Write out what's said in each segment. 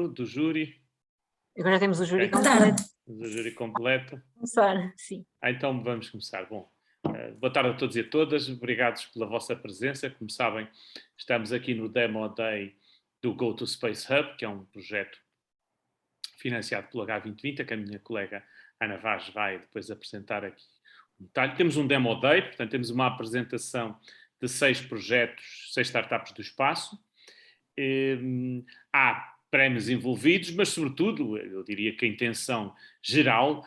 do júri. Agora temos o júri completo. O júri completo. Começar, sim. Então vamos começar. Bom, boa tarde a todos e a todas. Obrigados pela vossa presença. Como sabem, estamos aqui no Demo Day do Go to Space Hub, que é um projeto financiado pelo H2020, que a minha colega Ana Vaz vai depois apresentar aqui um detalhe. Temos um Demo Day, portanto temos uma apresentação de 6 projetos, 6 startups do espaço. Há prémios envolvidos, mas sobretudo, eu diria que a intenção geral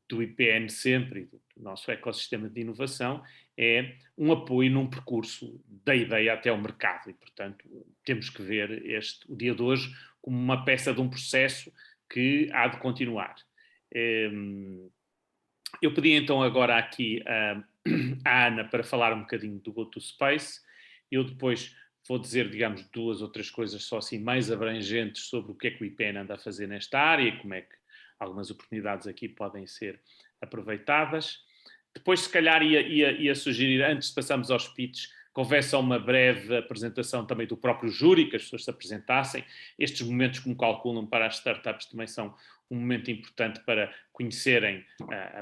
do IPN sempre, e do nosso ecossistema de inovação, é um apoio num percurso da ideia até ao mercado. E, portanto, temos que ver o dia de hoje como uma peça de um processo que há de continuar. Eu pedi então agora aqui à Ana para falar um bocadinho do GoToSpace. Eu depois vou dizer, digamos, 2 ou 3 coisas só assim mais abrangentes sobre o que é que o IPN anda a fazer nesta área e como é que algumas oportunidades aqui podem ser aproveitadas. Depois, se calhar, ia sugerir, antes de passarmos aos pitches, que houvesse uma breve apresentação também do próprio júri, que as pessoas se apresentassem. Estes momentos, como calculam, para as startups também são um momento importante para conhecerem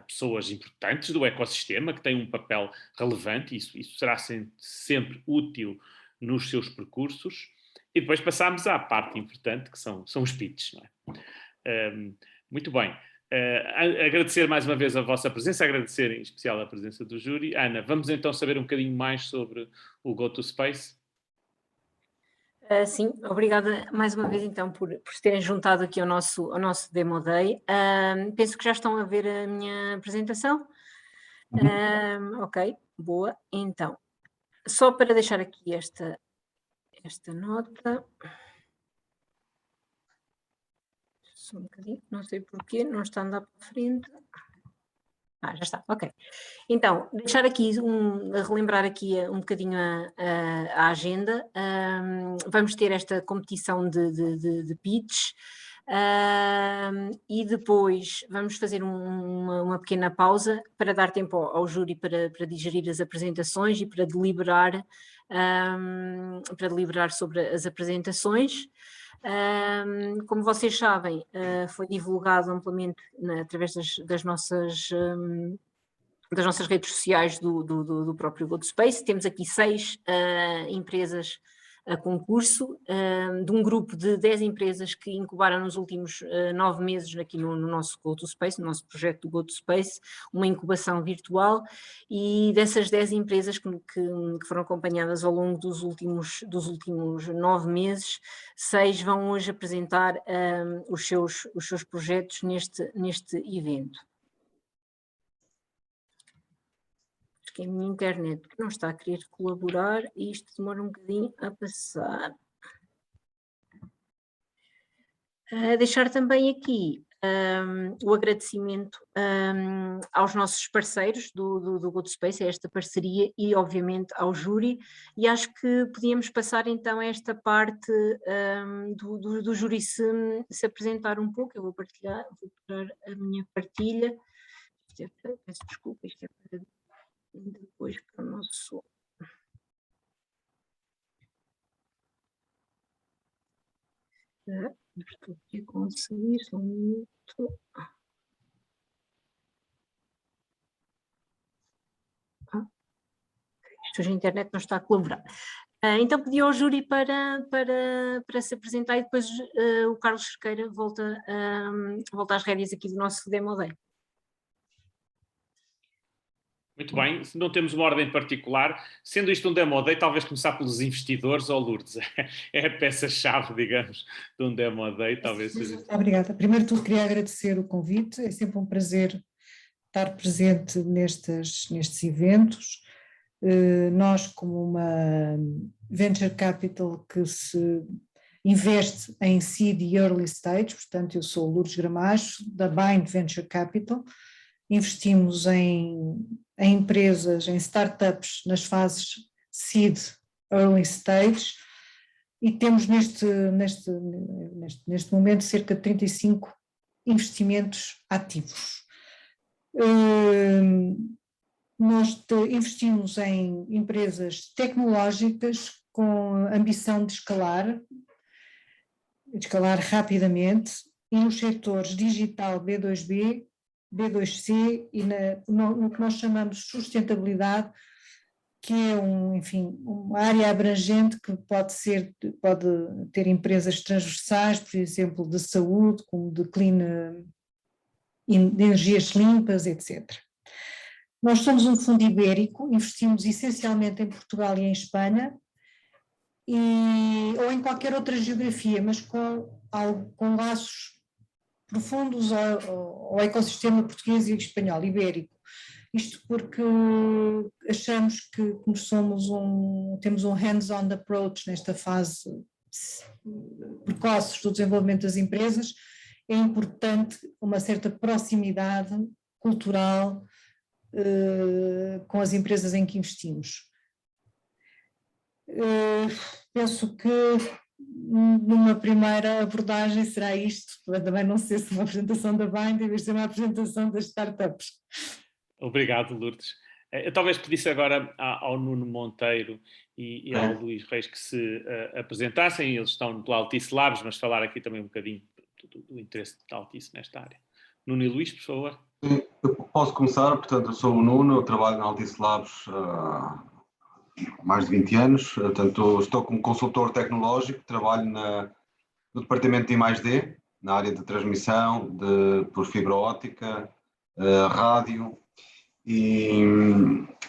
pessoas importantes do ecossistema, que têm um papel relevante, isso será sempre útil nos seus percursos. E depois passamos à parte importante, que são os pitches. Não é? Muito bem. Agradecer mais uma vez a vossa presença, agradecer em especial a presença do júri. Ana, vamos então saber um bocadinho mais sobre o GoToSpace? Sim, obrigada mais uma vez então por se terem juntado aqui ao nosso Demo Day. Penso que já estão a ver a minha apresentação. Ok, boa. Então, só para deixar aqui esta nota. Só um bocadinho, não sei porquê, não está a andar para frente. Já está, ok. Então, deixar aqui, relembrar aqui um bocadinho a agenda. Vamos ter esta competição de pitch e depois vamos fazer uma pequena pausa para dar tempo ao júri para digerir as apresentações e para deliberar sobre as apresentações. Como vocês sabem, foi divulgado amplamente através das nossas redes sociais do próprio GoToSpace. Temos aqui 6 empresas a concurso, de um grupo de 10 empresas que incubaram nos últimos 9 meses aqui no nosso GoToSpace, no nosso projeto do GoToSpace, uma incubação virtual, e dessas 10 empresas que foram acompanhadas ao longo dos últimos 9 meses, 6 vão hoje apresentar os seus projetos neste evento. Que a minha internet não está a querer colaborar e isto demora um bocadinho a passar. Deixar também aqui o agradecimento aos nossos parceiros do GoToSpace, a esta parceria, e obviamente ao júri, e acho que podíamos passar então a esta parte do júri se apresentar um pouco. Eu vou parar a minha partilha. Peço desculpa, isto é para depois para o nosso... Estou aqui a conseguir, só um minuto. Hoje a internet não está a colaborar. Então pedi ao júri para se apresentar e depois o Carlos Cerqueira volta às rédeas aqui do nosso Demo Day. Muito bem, se não temos uma ordem particular, sendo isto um Demo Day, talvez começar pelos investidores ou Lourdes. É a peça-chave, digamos, de um Demo Day, talvez seja. Obrigada. Primeiro de tudo queria agradecer o convite, é sempre um prazer estar presente nestes eventos. Nós, como uma venture capital que se investe em seed e early stage, portanto eu sou Lourdes Gramacho, da Bind Venture Capital, investimos em empresas, em startups nas fases seed, early stage, e temos neste momento cerca de 35 investimentos ativos. Nós investimos em empresas tecnológicas com ambição de escalar, escalar rapidamente, e nos setores digital B2B, B2C e no que nós chamamos de sustentabilidade, que é uma área abrangente que pode ter empresas transversais, por exemplo, de saúde, como de de energias limpas, etc. Nós somos um fundo ibérico, investimos essencialmente em Portugal e em Espanha, ou em qualquer outra geografia, mas com laços profundos ao ecossistema português e espanhol, ibérico. Isto porque achamos que, como temos um hands-on approach nesta fase precoce do desenvolvimento das empresas, é importante uma certa proximidade cultural com as empresas em que investimos. Penso que numa primeira abordagem será isto, também não sei se uma apresentação da Bind em vez de ser uma apresentação das startups. Obrigado, Lourdes. Eu talvez pedisse agora ao Nuno Monteiro e ao Luís Reis que se apresentassem. Eles estão pela Altice Labs, mas falar aqui também um bocadinho do interesse da Altice nesta área. Nuno e Luís, por favor. Eu posso começar. Portanto, eu sou o Nuno, eu trabalho na Altice Labs há mais de 20 anos. Portanto, estou como consultor tecnológico, trabalho no departamento de I+D, na área de transmissão por fibra óptica, rádio. E,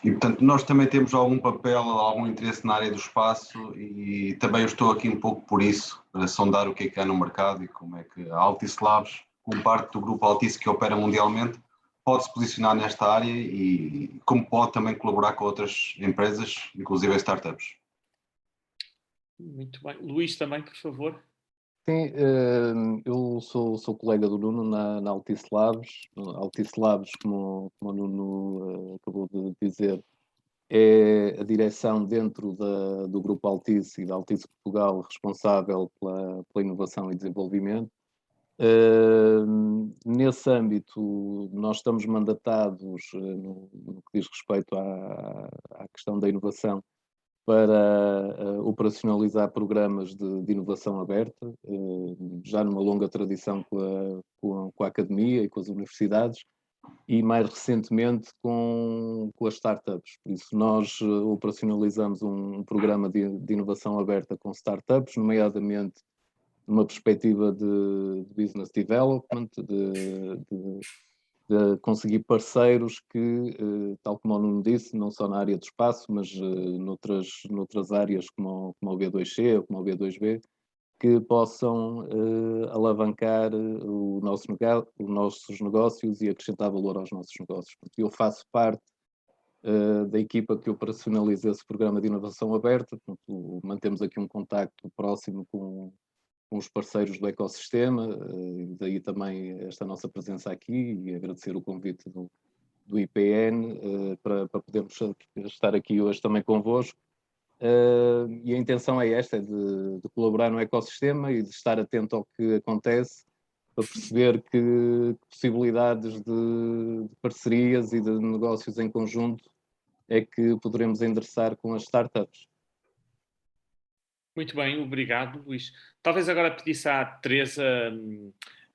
portanto, nós também temos algum papel, algum interesse na área do espaço, e também eu estou aqui um pouco por isso, para sondar o que é há no mercado e como é que a Altice Labs, como parte do grupo Altice que opera mundialmente, pode se posicionar nesta área e como pode também colaborar com outras empresas, inclusive startups. Muito bem. Luís também, por favor. Sim, eu sou colega do Nuno na Altice Labs. Altice Labs, como o Nuno acabou de dizer, é a direção dentro do grupo Altice e da Altice Portugal responsável pela inovação e desenvolvimento. Nesse âmbito, nós estamos mandatados no que diz respeito à questão da inovação para operacionalizar programas de inovação aberta, já numa longa tradição com a academia e com as universidades, e mais recentemente com as startups. Por isso, nós operacionalizamos um programa de inovação aberta com startups, nomeadamente numa perspectiva de business development, de conseguir parceiros que, tal como o Nuno disse, não só na área do espaço, mas noutras áreas como o B2C ou como o B2B, que possam alavancar os nossos negócios e acrescentar valor aos nossos negócios. Porque eu faço parte da equipa que operacionaliza esse programa de inovação aberta, portanto, mantemos aqui um contacto próximo com os parceiros do ecossistema, e daí também esta nossa presença aqui, e agradecer o convite do IPN para podermos estar aqui hoje também convosco. E a intenção é esta, de colaborar no ecossistema e de estar atento ao que acontece, para perceber que possibilidades de parcerias e de negócios em conjunto é que poderemos endereçar com as startups. Muito bem, obrigado, Luís. Talvez agora pedisse à Teresa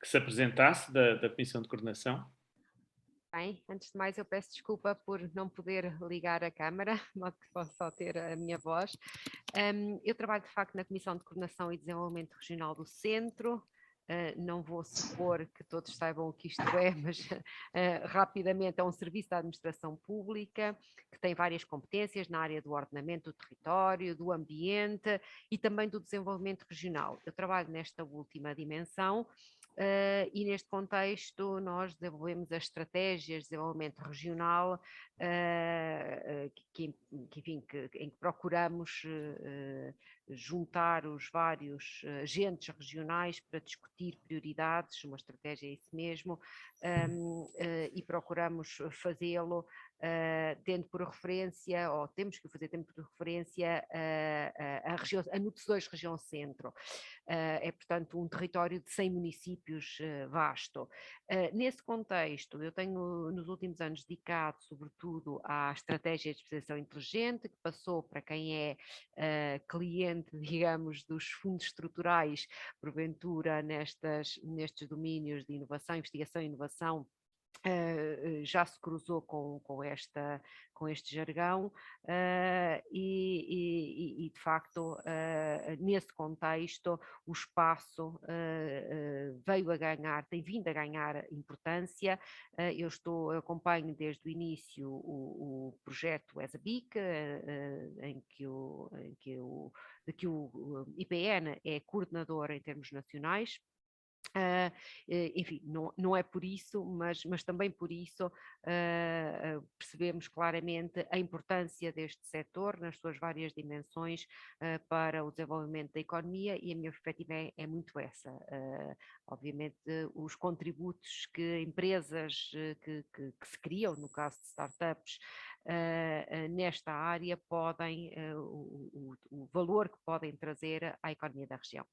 que se apresentasse da Comissão de Coordenação. Bem, antes de mais eu peço desculpa por não poder ligar a câmara, de modo que posso só ter a minha voz. Eu trabalho de facto na Comissão de Coordenação e Desenvolvimento Regional do Centro. Não vou supor que todos saibam o que isto é, mas rapidamente é um serviço da administração pública que tem várias competências na área do ordenamento do território, do ambiente e também do desenvolvimento regional. Eu trabalho nesta última dimensão. E neste contexto nós desenvolvemos as estratégias de desenvolvimento regional em que procuramos juntar os vários agentes regionais para discutir prioridades, uma estratégia é isso mesmo, e procuramos fazê-lo tendo por referência, ou temos que fazer tendo por referência a NUTS 2 região centro. É, portanto, um território de 100 municípios vasto. Nesse contexto, eu tenho, nos últimos anos, dedicado, sobretudo, à estratégia de especialização inteligente, que passou para quem é cliente, digamos, dos fundos estruturais, porventura, nestes domínios de inovação, investigação e inovação, já se cruzou com este jargão e de facto, nesse contexto, o espaço tem vindo a ganhar importância. Eu acompanho desde o início o projeto ESABIC, em que o IPN é coordenador em termos nacionais. Enfim, não é por isso, mas também por isso percebemos claramente a importância deste setor nas suas várias dimensões para o desenvolvimento da economia, e a minha perspectiva é muito essa. Obviamente, os contributos que empresas que se criam, no caso de startups, nesta área podem, o valor que podem trazer à economia da região.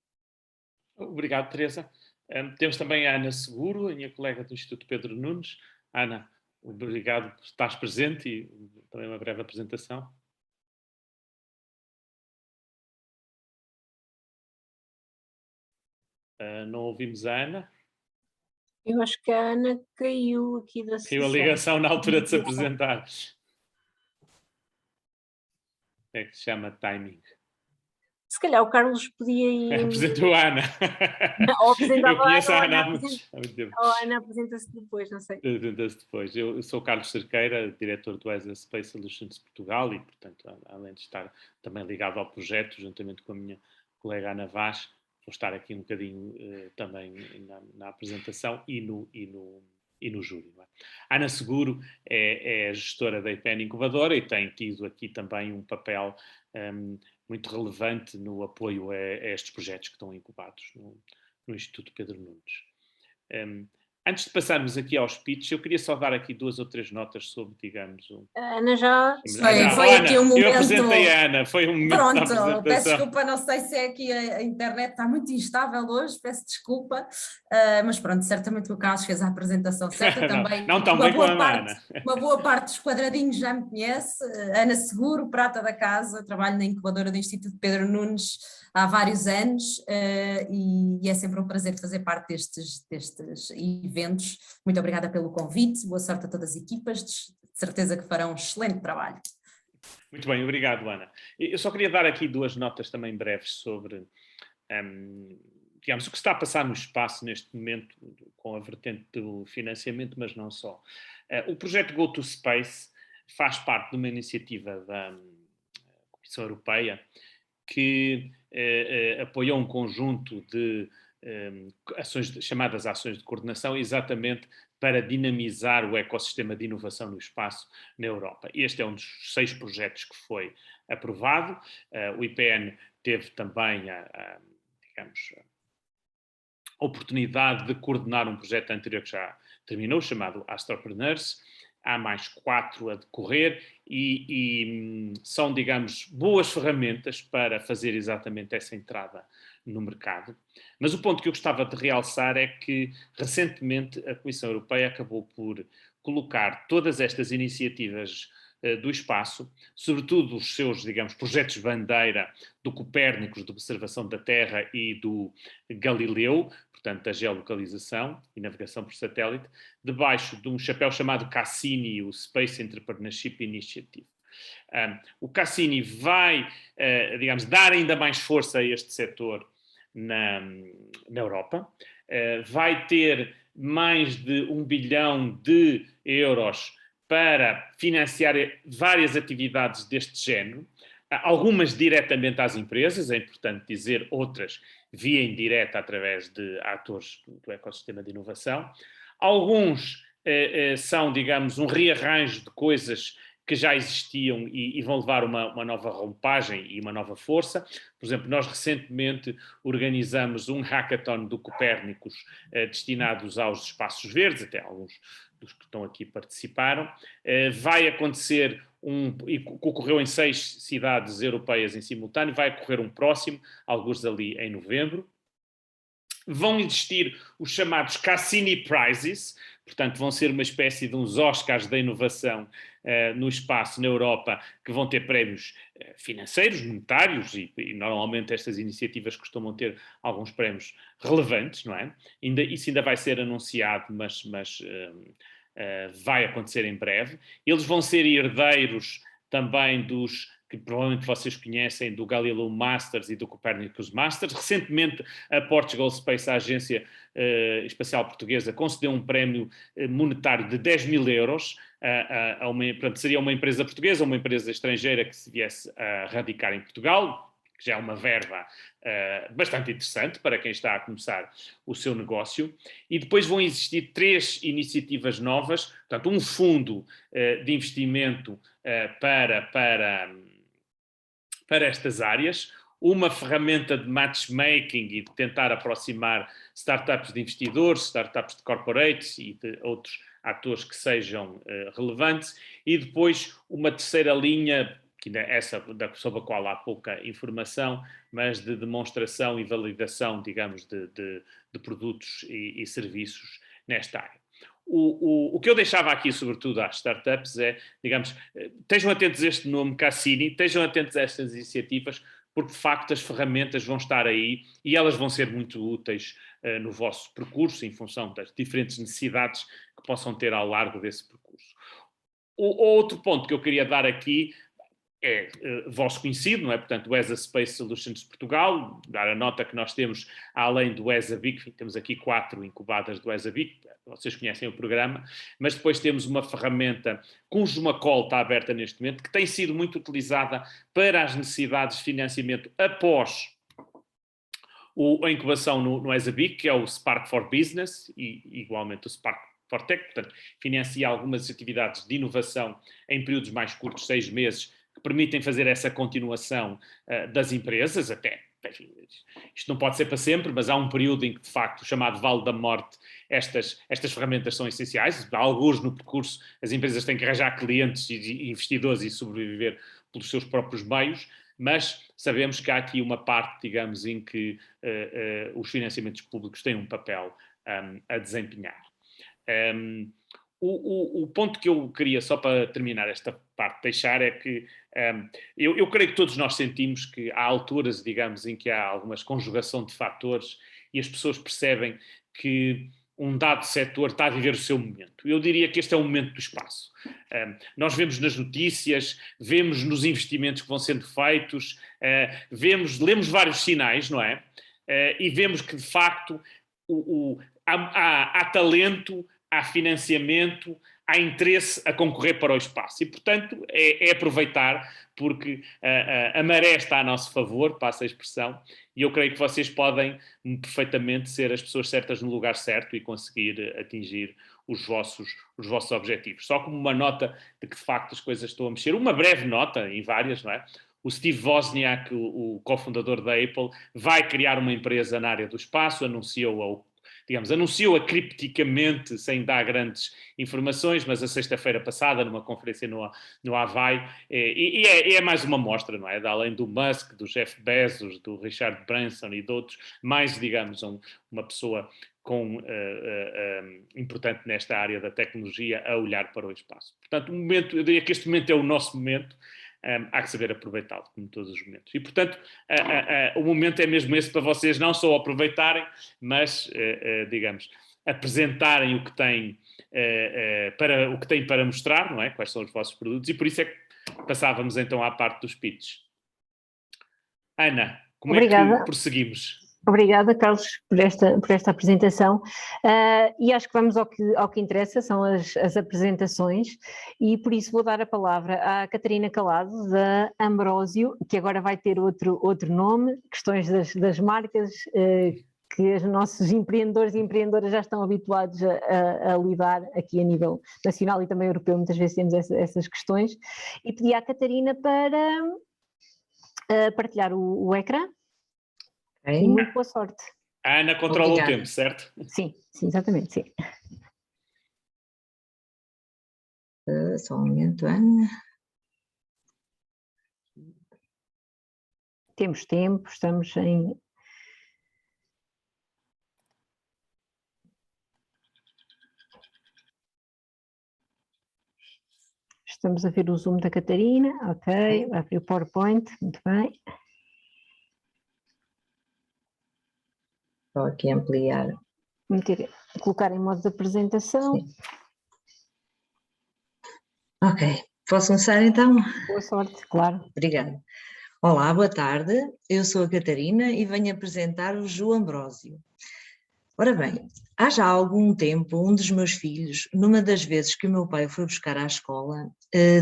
Obrigado, Teresa. Temos também a Ana Seguro, a minha colega do Instituto Pedro Nunes. Ana, obrigado por estares presente e também uma breve apresentação. Não ouvimos a Ana. Eu acho que a Ana caiu aqui da Caiu a sessão. ligação na altura de se apresentar. É que se chama timing. Se calhar o Carlos podia ir... Apresentou a Ana. Ou apresentava Eu conheço a Ana a há muito tempo. Ou a Ana apresenta-se depois, não sei. Apresenta-se depois. Eu sou Carlos Cerqueira, diretor do ESA Space Solutions de Portugal e, portanto, além de estar também ligado ao projeto, juntamente com a minha colega Ana Vaz, vou estar aqui um bocadinho também na apresentação e no júri. A Ana Seguro é a gestora da IPN Incubadora e tem tido aqui também um papel muito relevante no apoio a estes projetos que estão incubados no Instituto Pedro Nunes. Antes de passarmos aqui aos pitches, eu queria só dar aqui 2 ou 3 notas sobre, digamos... A Ana já... Foi aqui um momento... Eu apresentei a Ana, foi um momento da apresentação. Pronto, peço desculpa, não sei se é aqui a internet está muito instável hoje, peço desculpa, mas pronto, certamente o Carlos fez a apresentação certa também. Não tão bem com a Ana. Uma boa parte dos quadradinhos já me conhece. Ana Seguro, prata da casa, trabalho na incubadora do Instituto Pedro Nunes há vários anos e é sempre um prazer fazer parte destes eventos. Muito obrigada pelo convite, boa sorte a todas as equipas, de certeza que farão um excelente trabalho. Muito bem, obrigado, Ana. Eu só queria dar aqui 2 notas também breves sobre, digamos, o que está a passar no espaço neste momento com a vertente do financiamento, mas não só. O projeto Go to Space faz parte de uma iniciativa da Comissão Europeia que apoiou um conjunto de chamadas ações de coordenação, exatamente para dinamizar o ecossistema de inovação no espaço na Europa. Este é um dos 6 projetos que foi aprovado. O IPN teve também digamos, a oportunidade de coordenar um projeto anterior que já terminou, chamado Astropreneurs. Há mais 4 a decorrer e são, digamos, boas ferramentas para fazer exatamente essa entrada no mercado. Mas o ponto que eu gostava de realçar é que, recentemente, a Comissão Europeia acabou por colocar todas estas iniciativas do espaço, sobretudo os seus, digamos, projetos bandeira do Copérnicos, de observação da Terra, e do Galileu, portanto, da geolocalização e navegação por satélite, debaixo de um chapéu chamado Cassini, o Space Entrepreneurship Initiative. O Cassini vai, digamos, dar ainda mais força a este setor na Europa, vai ter mais de 1 bilhão de euros para financiar várias atividades deste género, algumas diretamente às empresas, é importante dizer, outras via indireta através de atores do ecossistema de inovação. Alguns são, digamos, um rearranjo de coisas que já existiam e vão levar uma nova roupagem e uma nova força. Por exemplo, nós recentemente organizamos um hackathon do Copérnicos destinados aos espaços verdes, até alguns dos que estão aqui participaram. Vai acontecer e ocorreu em 6 cidades europeias em simultâneo, vai ocorrer um próximo, alguns ali em novembro. Vão existir os chamados Cassini Prizes, portanto vão ser uma espécie de uns Oscars da inovação no espaço, na Europa, que vão ter prémios financeiros, monetários, e normalmente estas iniciativas costumam ter alguns prémios relevantes, não é? Isso ainda vai ser anunciado, mas vai acontecer em breve. Eles vão ser herdeiros também dos que provavelmente vocês conhecem, do Galileo Masters e do Copernicus Masters. Recentemente, a Portugal Space, a agência espacial portuguesa, concedeu um prémio monetário de 10 mil euros portanto, seria uma empresa portuguesa, uma empresa estrangeira que se viesse a radicar em Portugal, que já é uma verba bastante interessante para quem está a começar o seu negócio. E depois vão existir 3 iniciativas novas, portanto, um fundo de investimento para estas áreas, uma ferramenta de matchmaking e de tentar aproximar startups de investidores, startups de corporates e de outros atores que sejam relevantes, e depois uma terceira linha, que ainda essa sobre a qual há pouca informação, mas de demonstração e validação, digamos, de produtos e serviços nesta área. O que eu deixava aqui, sobretudo às startups, é, digamos, estejam atentos a este nome, Cassini, estejam atentos a estas iniciativas, porque de facto as ferramentas vão estar aí e elas vão ser muito úteis no vosso percurso, em função das diferentes necessidades que possam ter ao largo desse percurso. O outro ponto que eu queria dar aqui é vosso conhecido, não é? Portanto, o ESA Space Solutions de Portugal, dar a nota que nós temos, além do ESA BIC, temos aqui 4 incubadas do ESA BIC, vocês conhecem o programa, mas depois temos uma ferramenta cujo uma call está aberta neste momento, que tem sido muito utilizada para as necessidades de financiamento após a incubação no ESA BIC, que é o Spark for Business e igualmente o Spark for Tech, portanto, financia algumas atividades de inovação em períodos mais curtos, 6 meses, que permitem fazer essa continuação das empresas, até, enfim, isto não pode ser para sempre, mas há um período em que, de facto, o chamado Vale da Morte, estas ferramentas são essenciais. Alguns no percurso, as empresas têm que arranjar clientes e investidores e sobreviver pelos seus próprios meios, mas sabemos que há aqui uma parte, digamos, em que os financiamentos públicos têm um papel a desempenhar. O ponto que eu queria, só para terminar esta parte, deixar é que eu creio que todos nós sentimos que há alturas, digamos, em que há alguma conjugação de fatores e as pessoas percebem que um dado setor está a viver o seu momento. Eu diria que este é o momento do espaço. Nós vemos nas notícias, vemos nos investimentos que vão sendo feitos, lemos vários sinais, não é? E vemos que, de facto, há talento, há financiamento, há interesse a concorrer para o espaço. E, portanto, é aproveitar, porque a maré está a nosso favor, passa a expressão, e eu creio que vocês podem perfeitamente ser as pessoas certas no lugar certo e conseguir atingir os vossos objetivos. Só como uma nota de que, de facto, as coisas estão a mexer. Uma breve nota, em várias, não é? O Steve Wozniak, o cofundador da Apple, vai criar uma empresa na área do espaço, anunciou-a cripticamente, sem dar grandes informações, mas a sexta-feira passada, numa conferência no Havaí, é mais uma mostra, não é? Além do Musk, do Jeff Bezos, do Richard Branson e de outros, mais, digamos, uma pessoa importante nesta área da tecnologia a olhar para o espaço. Portanto, eu diria que este momento é o nosso momento. Há que saber aproveitá-lo, como todos os momentos. E, portanto, o momento é mesmo esse para vocês não só aproveitarem, mas, digamos, apresentarem o que têm para mostrar, não é? Quais são os vossos produtos, e por isso é que passávamos então à parte dos pitches. Ana, como Obrigada. É que prosseguimos? Obrigada, Carlos, por esta apresentação, e acho que vamos ao que interessa, são as apresentações, e por isso vou dar a palavra à Catarina Calado, da Ambrósio, que agora vai ter outro nome, questões das marcas, que os nossos empreendedores e empreendedoras já estão habituados a lidar aqui a nível nacional e também europeu, muitas vezes temos essas questões, e pedi à Catarina para partilhar o ecrã. Ok. E muito boa sorte. A Ana controla Obrigada. o tempo, certo? Sim, exatamente, sim. Só um momento, Ana. Temos tempo, estamos em... Estamos a ver o Zoom da Catarina, ok, vai abrir o PowerPoint, muito bem. Estou aqui a ampliar. Colocar em modo de apresentação. Sim. Ok, posso começar então? Boa sorte, claro. Obrigada. Olá, boa tarde. Eu sou a Catarina e venho apresentar o João Ambrósio. Ora bem, há já algum tempo um dos meus filhos, numa das vezes que o meu pai foi buscar à escola,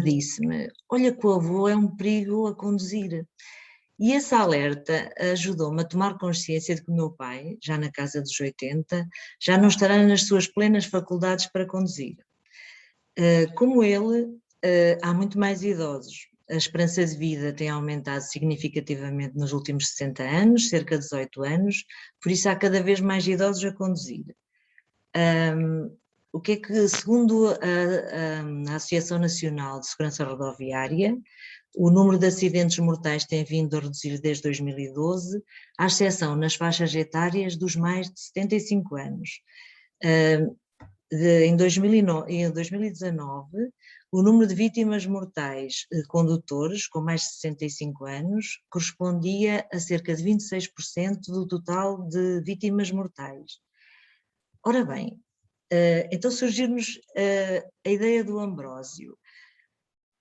disse-me: olha que o avô é um perigo a conduzir. E esse alerta ajudou-me a tomar consciência de que o meu pai, já na casa dos 80, já não estará nas suas plenas faculdades para conduzir. Como ele, há muito mais idosos. A esperança de vida tem aumentado significativamente nos últimos 60 anos, cerca de 18 anos, por isso há cada vez mais idosos a conduzir. O que é que, segundo a Associação Nacional de Segurança Rodoviária, o número de acidentes mortais tem vindo a reduzir desde 2012, à exceção nas faixas etárias dos mais de 75 anos. Em 2019, o número de vítimas mortais condutores com mais de 65 anos correspondia a cerca de 26% do total de vítimas mortais. Ora bem, então surgiu-nos a ideia do Ambrósio.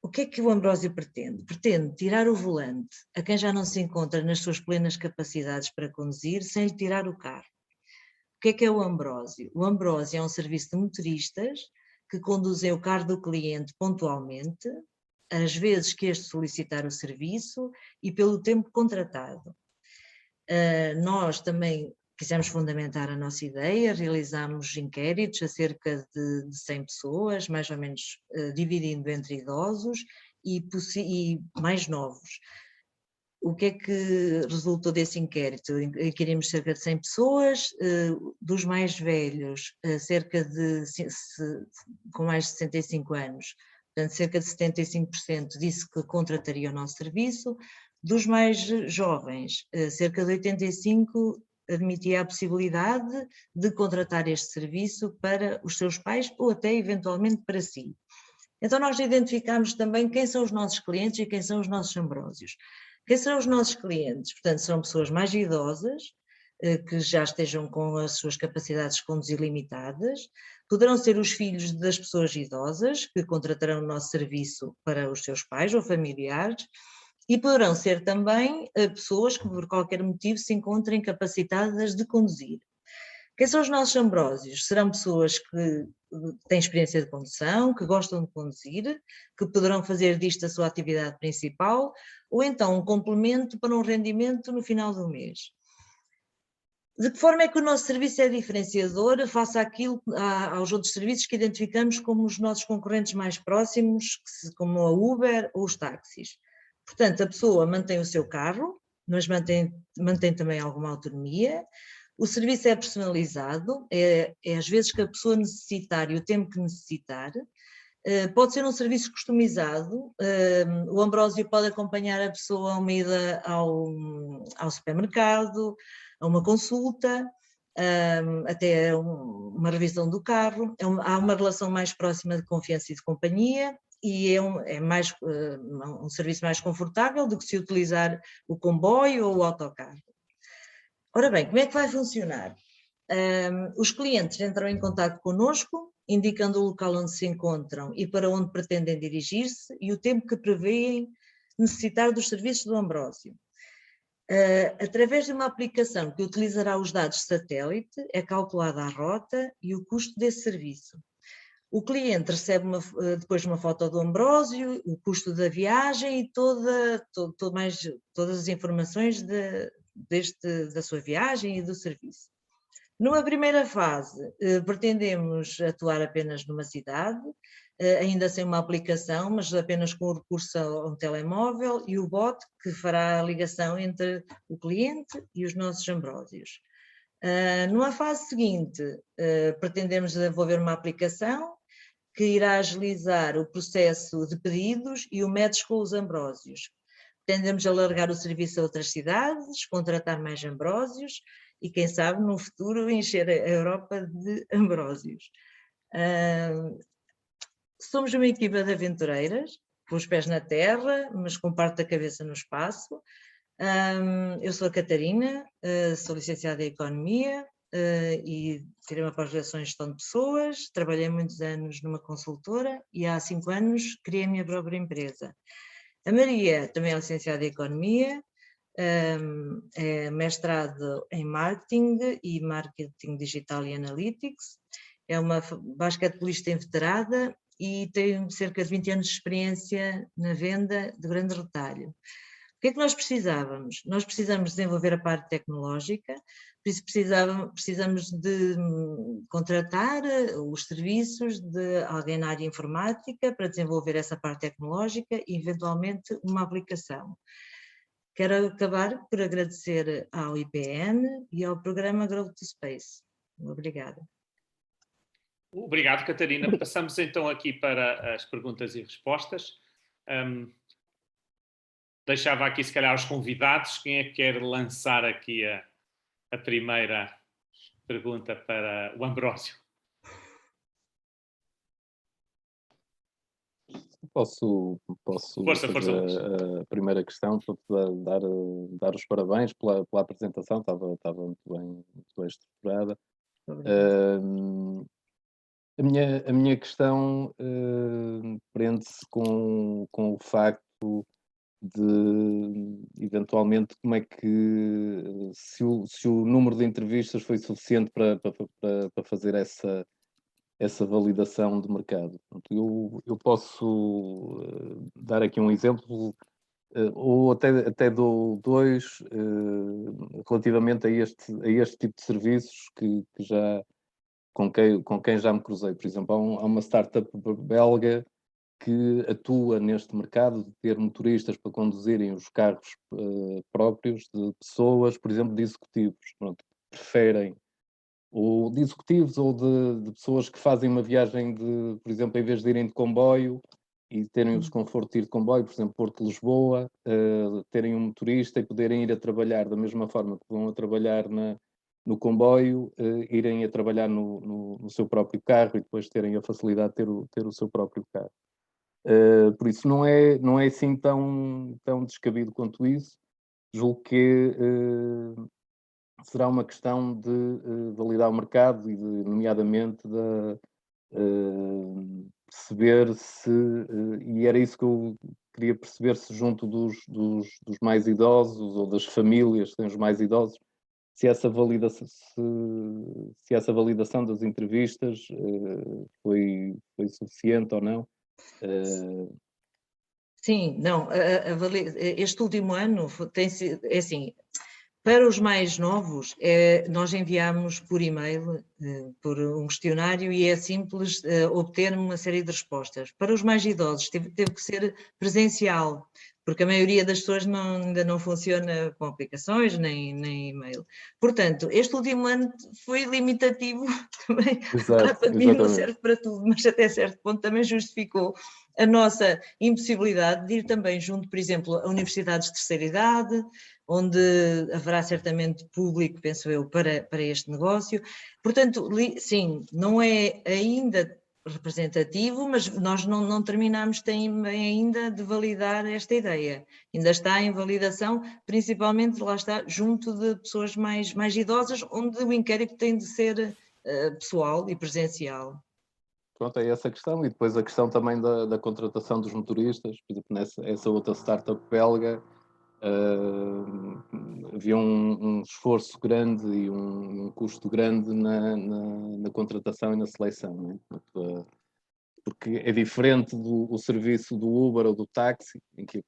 O que é que o Ambrósio pretende? Pretende tirar o volante a quem já não se encontra nas suas plenas capacidades para conduzir, sem lhe tirar o carro. O que é o Ambrósio? O Ambrósio é um serviço de motoristas que conduzem o carro do cliente pontualmente, às vezes que este solicitar o serviço e pelo tempo contratado. Nós também quisemos fundamentar a nossa ideia, realizámos inquéritos a cerca de 100 pessoas, mais ou menos dividindo entre idosos e mais novos. O que é que resultou desse inquérito? Inquirimos cerca de 100 pessoas, dos mais velhos, cerca de, com mais de 65 anos, portanto cerca de 75% disse que contrataria o nosso serviço, dos mais jovens, cerca de 85% admitia a possibilidade de contratar este serviço para os seus pais ou até eventualmente para si. Então nós identificámos também quem são os nossos clientes e quem são os nossos Ambrósios. Quem são os nossos clientes? Portanto, são pessoas mais idosas, que já estejam com as suas capacidades de conduzir limitadas, poderão ser os filhos das pessoas idosas, que contratarão o nosso serviço para os seus pais ou familiares, e poderão ser também pessoas que por qualquer motivo se encontrem capacitadas de conduzir. Quem são os nossos Ambrósios? Serão pessoas que têm experiência de condução, que gostam de conduzir, que poderão fazer disto a sua atividade principal, ou então um complemento para um rendimento no final do mês. De que forma é que o nosso serviço é diferenciador face aos outros serviços que identificamos como os nossos concorrentes mais próximos, como a Uber ou os táxis? Portanto, a pessoa mantém o seu carro, mas mantém também alguma autonomia. O serviço é personalizado, é às vezes que a pessoa necessitar e o tempo que necessitar. Pode ser um serviço customizado, o Ambrósio pode acompanhar a pessoa a uma ida ao supermercado, a uma consulta, até uma revisão do carro. Há uma relação mais próxima de confiança e de companhia e é um serviço mais confortável do que se utilizar o comboio ou o autocarro. Ora bem, como é que vai funcionar? Os clientes entram em contato connosco, indicando o local onde se encontram e para onde pretendem dirigir-se e o tempo que prevêem necessitar dos serviços do Ambrósio. Através de uma aplicação que utilizará os dados de satélite, é calculada a rota e o custo desse serviço. O cliente recebe depois uma foto do Ambrósio, o custo da viagem e todas as informações da sua viagem e do serviço. Numa primeira fase, pretendemos atuar apenas numa cidade, ainda sem uma aplicação, mas apenas com o recurso a um telemóvel e o bot que fará a ligação entre o cliente e os nossos Ambrósios. Numa fase seguinte, pretendemos desenvolver uma aplicação que irá agilizar o processo de pedidos e o match com os Ambrósios. Pretendemos alargar o serviço a outras cidades, contratar mais Ambrósios e, quem sabe, no futuro encher a Europa de Ambrósios. Somos uma equipa de aventureiras, com os pés na terra, mas com parte da cabeça no espaço. Eu sou a Catarina, sou licenciada em Economia e tirei uma pós-graduação em Gestão de Pessoas, trabalhei muitos anos numa consultora e há 5 anos criei a minha própria empresa. A Maria também é licenciada em Economia, é mestrado em Marketing e Marketing Digital e Analytics, é uma basquetebolista inveterada e tem cerca de 20 anos de experiência na venda de grande retalho. O que é que nós precisávamos? Nós precisamos desenvolver a parte tecnológica, por isso precisamos de contratar os serviços de alguém na área informática para desenvolver essa parte tecnológica e eventualmente uma aplicação. Quero acabar por agradecer ao IPN e ao programa Grow to Space. Obrigada. Obrigado, Catarina. Passamos então aqui para as perguntas e respostas. Deixava aqui, se calhar, os convidados. Quem é que quer lançar aqui a primeira pergunta para o Ambrósio? Posso Força. a primeira questão, para dar os parabéns pela apresentação, estava muito bem estruturada. A minha questão prende-se com o facto de, eventualmente, como é que, se o número de entrevistas foi suficiente para fazer essa validação de mercado. Eu posso dar aqui um exemplo, ou até dou dois, relativamente a este tipo de serviços que já, com quem já me cruzei. Por exemplo, há uma startup belga que atua neste mercado de ter motoristas para conduzirem os carros próprios de pessoas, por exemplo, de executivos, que preferem, ou de executivos ou de pessoas que fazem uma viagem por exemplo, em vez de irem de comboio e terem o desconforto de ir de comboio, por exemplo, Porto de Lisboa, terem um motorista e poderem ir a trabalhar da mesma forma que vão a trabalhar no comboio, irem a trabalhar no seu próprio carro e depois terem a facilidade de ter o seu próprio carro. Por isso não é assim tão descabido quanto isso. Julgo que será uma questão de validar o mercado e, nomeadamente, de perceber se, e era isso que eu queria perceber, se junto dos mais idosos ou das famílias que têm os mais idosos, se essa validação das entrevistas foi suficiente ou não. Sim, não, este último ano tem sido, é assim, para os mais novos, nós enviamos por e-mail, por um questionário, e é simples obter uma série de respostas. Para os mais idosos, teve que ser presencial, porque a maioria das pessoas ainda não funciona com aplicações nem e-mail. Portanto, este último ano foi limitativo também. A pandemia não serve para tudo, mas até certo ponto também justificou a nossa impossibilidade de ir também junto, por exemplo, a universidades de terceira idade, onde haverá certamente público, penso eu, para este negócio. Portanto, sim, não é ainda representativo, mas nós não terminamos também ainda de validar esta ideia. Ainda está em validação, principalmente, lá está, junto de pessoas mais idosas, onde o inquérito tem de ser pessoal e presencial. Pronto, é essa a questão, e depois a questão também da contratação dos motoristas. Por exemplo, essa outra startup belga, havia um esforço grande e um custo grande na contratação e na seleção, não é? Porque é diferente do serviço do Uber ou do táxi, porque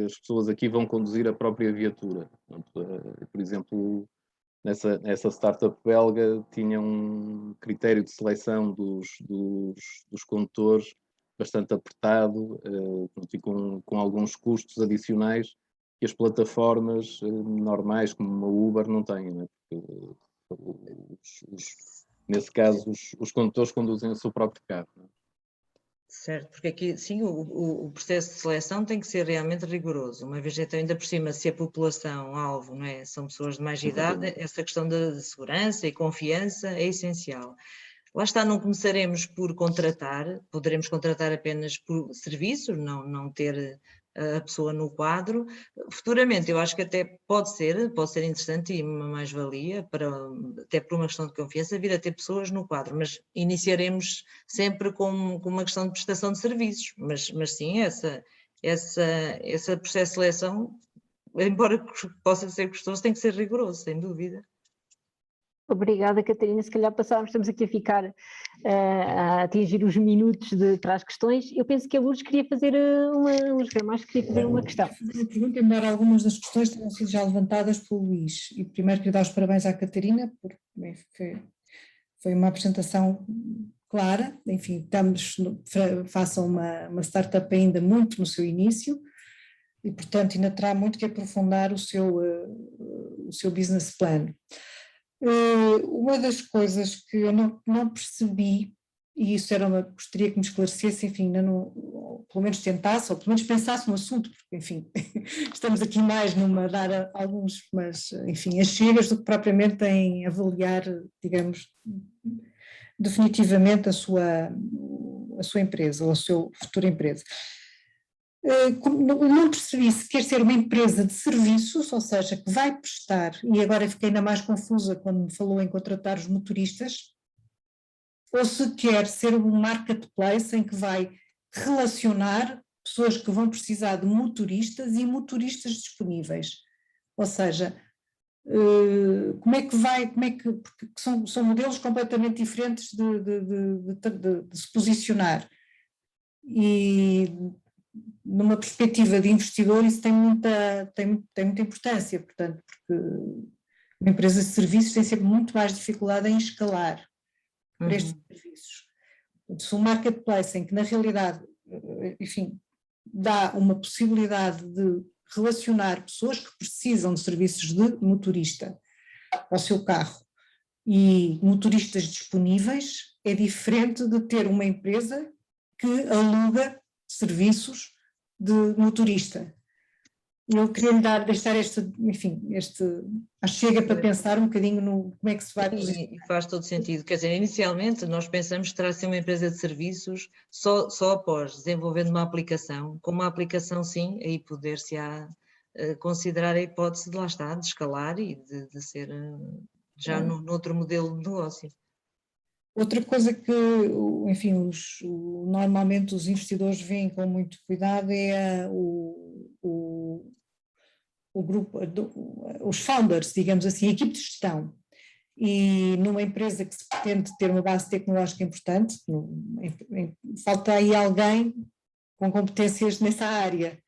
as pessoas aqui vão conduzir a própria viatura. Por exemplo, nessa startup belga tinha um critério de seleção dos condutores bastante apertado, e com alguns custos adicionais que as plataformas normais, como a Uber, não têm, né? Porque nesse caso, os condutores conduzem o seu próprio carro. Né? Certo, porque aqui, sim, o processo de seleção tem que ser realmente rigoroso, uma vez então, ainda por cima, se a população-alvo, não é, são pessoas de mais idade, essa questão de segurança e confiança é essencial. Lá está, não começaremos por contratar, poderemos contratar apenas por serviços, não ter a pessoa no quadro. Futuramente, eu acho que até pode ser interessante e uma mais-valia, até por uma questão de confiança, vir a ter pessoas no quadro, mas iniciaremos sempre com uma questão de prestação de serviços, mas sim, esse processo de seleção, embora possa ser custoso, tem que ser rigoroso, sem dúvida. Obrigada, Catarina. Se calhar estamos aqui a ficar a atingir os minutos para as questões. Eu penso que a Lourdes queria fazer uma questão. Uma pergunta, embora algumas das questões tenham sido já levantadas pelo Luís. E primeiro queria dar os parabéns à Catarina, porque foi uma apresentação clara. Enfim, façam uma startup ainda muito no seu início e, portanto, ainda terá muito que aprofundar o seu business plan. Uma das coisas que eu não percebi, e isso gostaria que me esclarecesse, enfim, ainda não, pelo menos tentasse, ou pelo menos pensasse no assunto, porque, enfim, estamos aqui mais numa dar alguns, mas, enfim, achegas do que propriamente em avaliar, digamos, definitivamente a sua empresa, ou a sua futura empresa. Não percebi se quer ser uma empresa de serviços, ou seja, que vai prestar, e agora fiquei ainda mais confusa quando me falou em contratar os motoristas, ou se quer ser um marketplace em que vai relacionar pessoas que vão precisar de motoristas e motoristas disponíveis. Ou seja, porque são modelos completamente diferentes de se posicionar. E numa perspectiva de investidor isso tem muita importância, portanto, porque uma empresa de serviços tem sempre muito mais dificuldade em escalar para estes serviços. Se um marketplace em que na realidade, enfim, dá uma possibilidade de relacionar pessoas que precisam de serviços de motorista ao seu carro e motoristas disponíveis, é diferente de ter uma empresa que aluga serviços de motorista. Eu queria deixar chega para pensar um bocadinho no como é que se vai posicionar. E faz todo sentido, quer dizer, inicialmente nós pensamos que terá de ser uma empresa de serviços só após desenvolvendo uma aplicação, com uma aplicação sim, aí poder-se considerar a hipótese de lá estar, de escalar e de ser já noutro modelo de negócio. Outra coisa que, enfim, normalmente os investidores veem com muito cuidado é o grupo, os founders, digamos assim, a equipe de gestão. E numa empresa que se pretende ter uma base tecnológica importante, falta aí alguém com competências nessa área.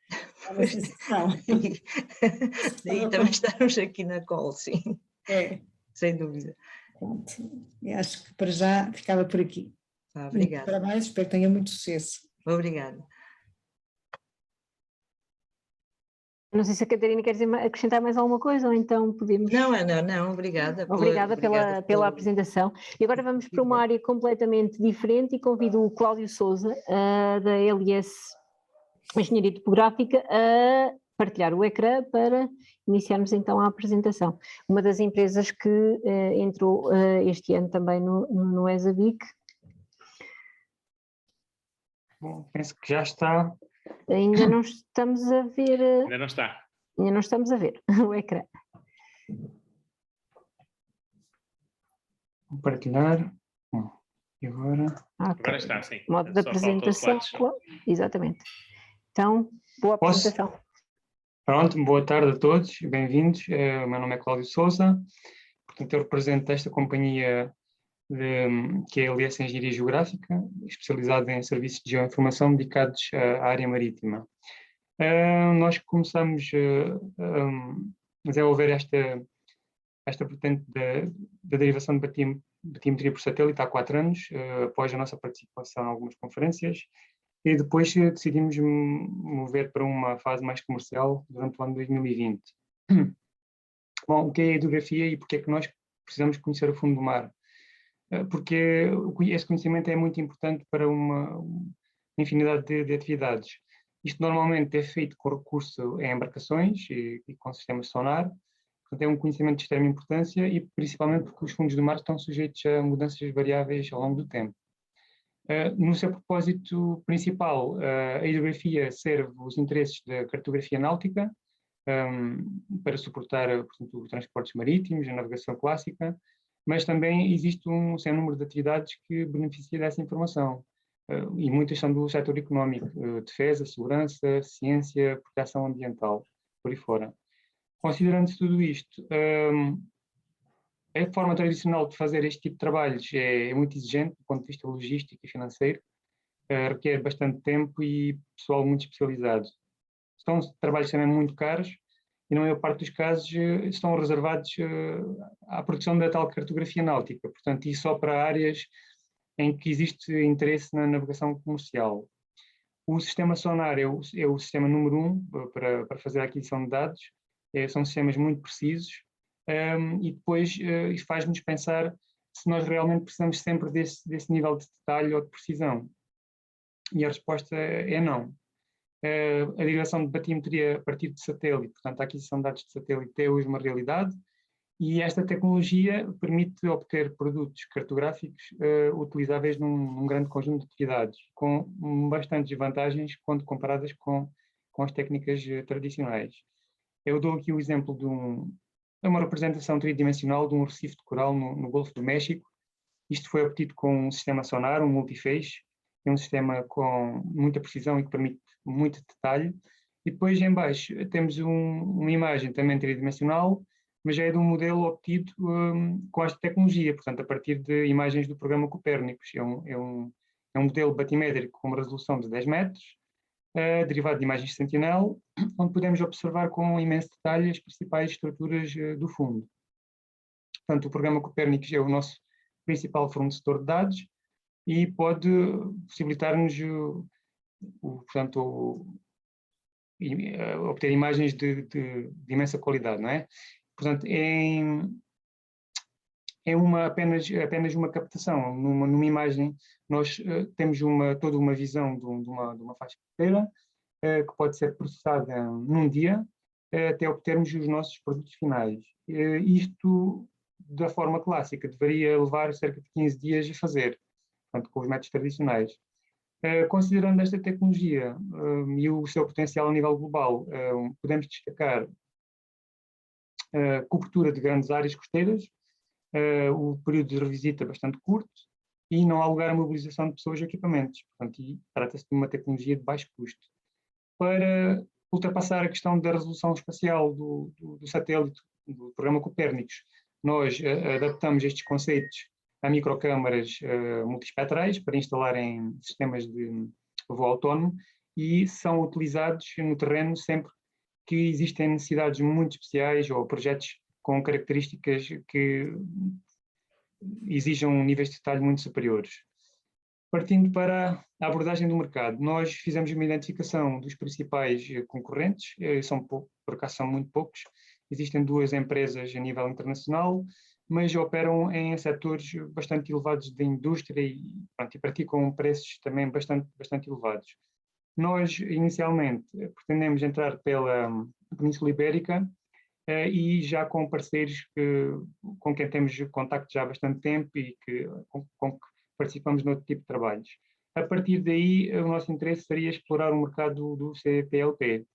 E também estamos aqui na call, sim. Sem dúvida. Pronto, e acho que para já ficava por aqui. Obrigada. Parabéns, espero que tenha muito sucesso. Obrigada. Não sei se a Catarina quer acrescentar mais alguma coisa, ou então podemos... Não, obrigada. Obrigada pela apresentação. E agora vamos para uma área completamente diferente e convido o Cláudio Sousa, da LS Engenharia Topográfica, a partilhar o ecrã para iniciarmos então a apresentação. Uma das empresas que entrou este ano também no ESABIC. Bom, penso que já está. Ainda não estamos a ver. Ainda não está. Ainda não estamos a ver o ecrã. Vou partilhar. Bom, e agora? Okay. Agora está, sim. Modo de apresentação. Exatamente. Então, boa apresentação. Pronto, boa tarde a todos, bem-vindos. O meu nome é Cláudio Sousa, portanto eu represento esta companhia que é a LS Engenharia Geográfica, especializada em serviços de geoinformação dedicados à área marítima. Nós começamos a desenvolver esta vertente da derivação de batimetria por satélite há 4 anos, após a nossa participação em algumas conferências, e depois decidimos mover para uma fase mais comercial durante o ano 2020. Bom, o que é a hidrografia e porque é que nós precisamos conhecer o fundo do mar? Porque esse conhecimento é muito importante para uma infinidade de atividades. Isto normalmente é feito com recurso a embarcações e com sistemas sonar, portanto é um conhecimento de extrema importância e principalmente porque os fundos do mar estão sujeitos a mudanças variáveis ao longo do tempo. No seu propósito principal, a hidrografia serve os interesses da cartografia náutica, para suportar, portanto, os transportes marítimos, a navegação clássica, mas também existe um sem número de atividades que beneficia dessa informação, e muitas são do setor económico, defesa, segurança, ciência, proteção ambiental, por aí fora. Considerando-se tudo isto, a forma tradicional de fazer este tipo de trabalhos é muito exigente do ponto de vista logístico e financeiro, requer bastante tempo e pessoal muito especializado. São trabalhos também muito caros e, na maior parte dos casos, estão reservados à produção da tal cartografia náutica, portanto, e só para áreas em que existe interesse na navegação comercial. O sistema sonar é o sistema número 1 para fazer a aquisição de dados, são sistemas muito precisos, e depois isso faz-nos pensar se nós realmente precisamos sempre desse nível de detalhe ou de precisão. E a resposta é não. A derivação de batimetria a partir de satélite, portanto a aquisição de dados de satélite é hoje uma realidade, e esta tecnologia permite obter produtos cartográficos utilizáveis num grande conjunto de atividades, com bastantes vantagens quando comparadas com as técnicas tradicionais. Eu dou aqui o exemplo de uma representação tridimensional de um recife de coral no Golfo do México. Isto foi obtido com um sistema sonar, um multiphase, é um sistema com muita precisão e que permite muito detalhe. E depois em baixo temos uma imagem também tridimensional, mas já é de um modelo obtido com esta tecnologia, portanto a partir de imagens do programa Copérnicos. É um modelo batimétrico com uma resolução de 10 metros, derivado de imagens Sentinel, onde podemos observar com imenso detalhe as principais estruturas do fundo. Portanto, o programa Copérnicos é o nosso principal fornecedor de dados e pode possibilitar-nos, obter imagens de imensa qualidade, não é? Portanto, é apenas uma captação. Numa imagem, nós temos toda uma visão de uma faixa costeira, que pode ser processada num dia, até obtermos os nossos produtos finais. Isto, da forma clássica, deveria levar cerca de 15 dias a fazer, portanto, com os métodos tradicionais. Considerando esta tecnologia e o seu potencial a nível global, podemos destacar a cobertura de grandes áreas costeiras, o período de revisita bastante curto e não há lugar a mobilização de pessoas e equipamentos. Portanto, trata-se de uma tecnologia de baixo custo. Para ultrapassar a questão da resolução espacial do satélite, do programa Copérnicos, nós adaptamos estes conceitos a microcâmaras multiespectrais para instalar em sistemas de voo autónomo e são utilizados no terreno sempre que existem necessidades muito especiais ou projetos com características que exijam níveis de detalhe muito superiores. Partindo para a abordagem do mercado, nós fizemos uma identificação dos principais concorrentes, por acaso são muito poucos, existem 2 empresas a nível internacional, mas operam em setores bastante elevados da indústria e praticam preços também bastante elevados. Nós, inicialmente, pretendemos entrar pela Península Ibérica e já com parceiros com quem temos contacto já há bastante tempo e com que participamos noutro tipo de trabalhos. A partir daí, o nosso interesse seria explorar o mercado do CPLP,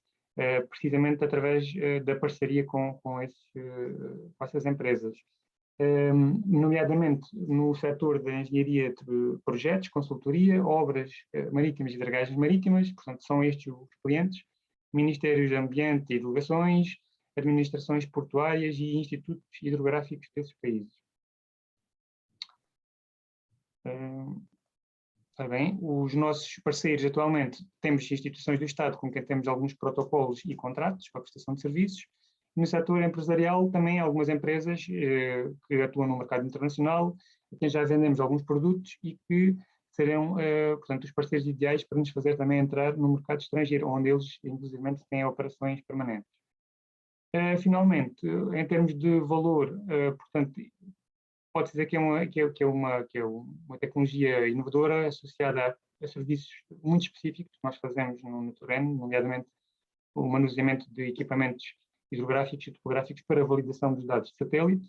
precisamente através da parceria com essas empresas. Nomeadamente no setor da engenharia de projetos, consultoria, obras marítimas e dragagens marítimas, portanto são estes os clientes, Ministérios de Ambiente e Delegações, administrações portuárias e institutos hidrográficos desses países. Está bem, os nossos parceiros atualmente temos instituições do Estado com quem temos alguns protocolos e contratos para a prestação de serviços no setor empresarial também algumas empresas que atuam no mercado internacional, a quem já vendemos alguns produtos e que serão, portanto, os parceiros ideais para nos fazer também entrar no mercado estrangeiro, onde eles, inclusive, têm operações permanentes. Finalmente, em termos de valor, portanto, pode dizer que é uma tecnologia inovadora associada a serviços muito específicos que nós fazemos no terreno, nomeadamente o manuseamento de equipamentos hidrográficos e topográficos para validação dos dados de satélite.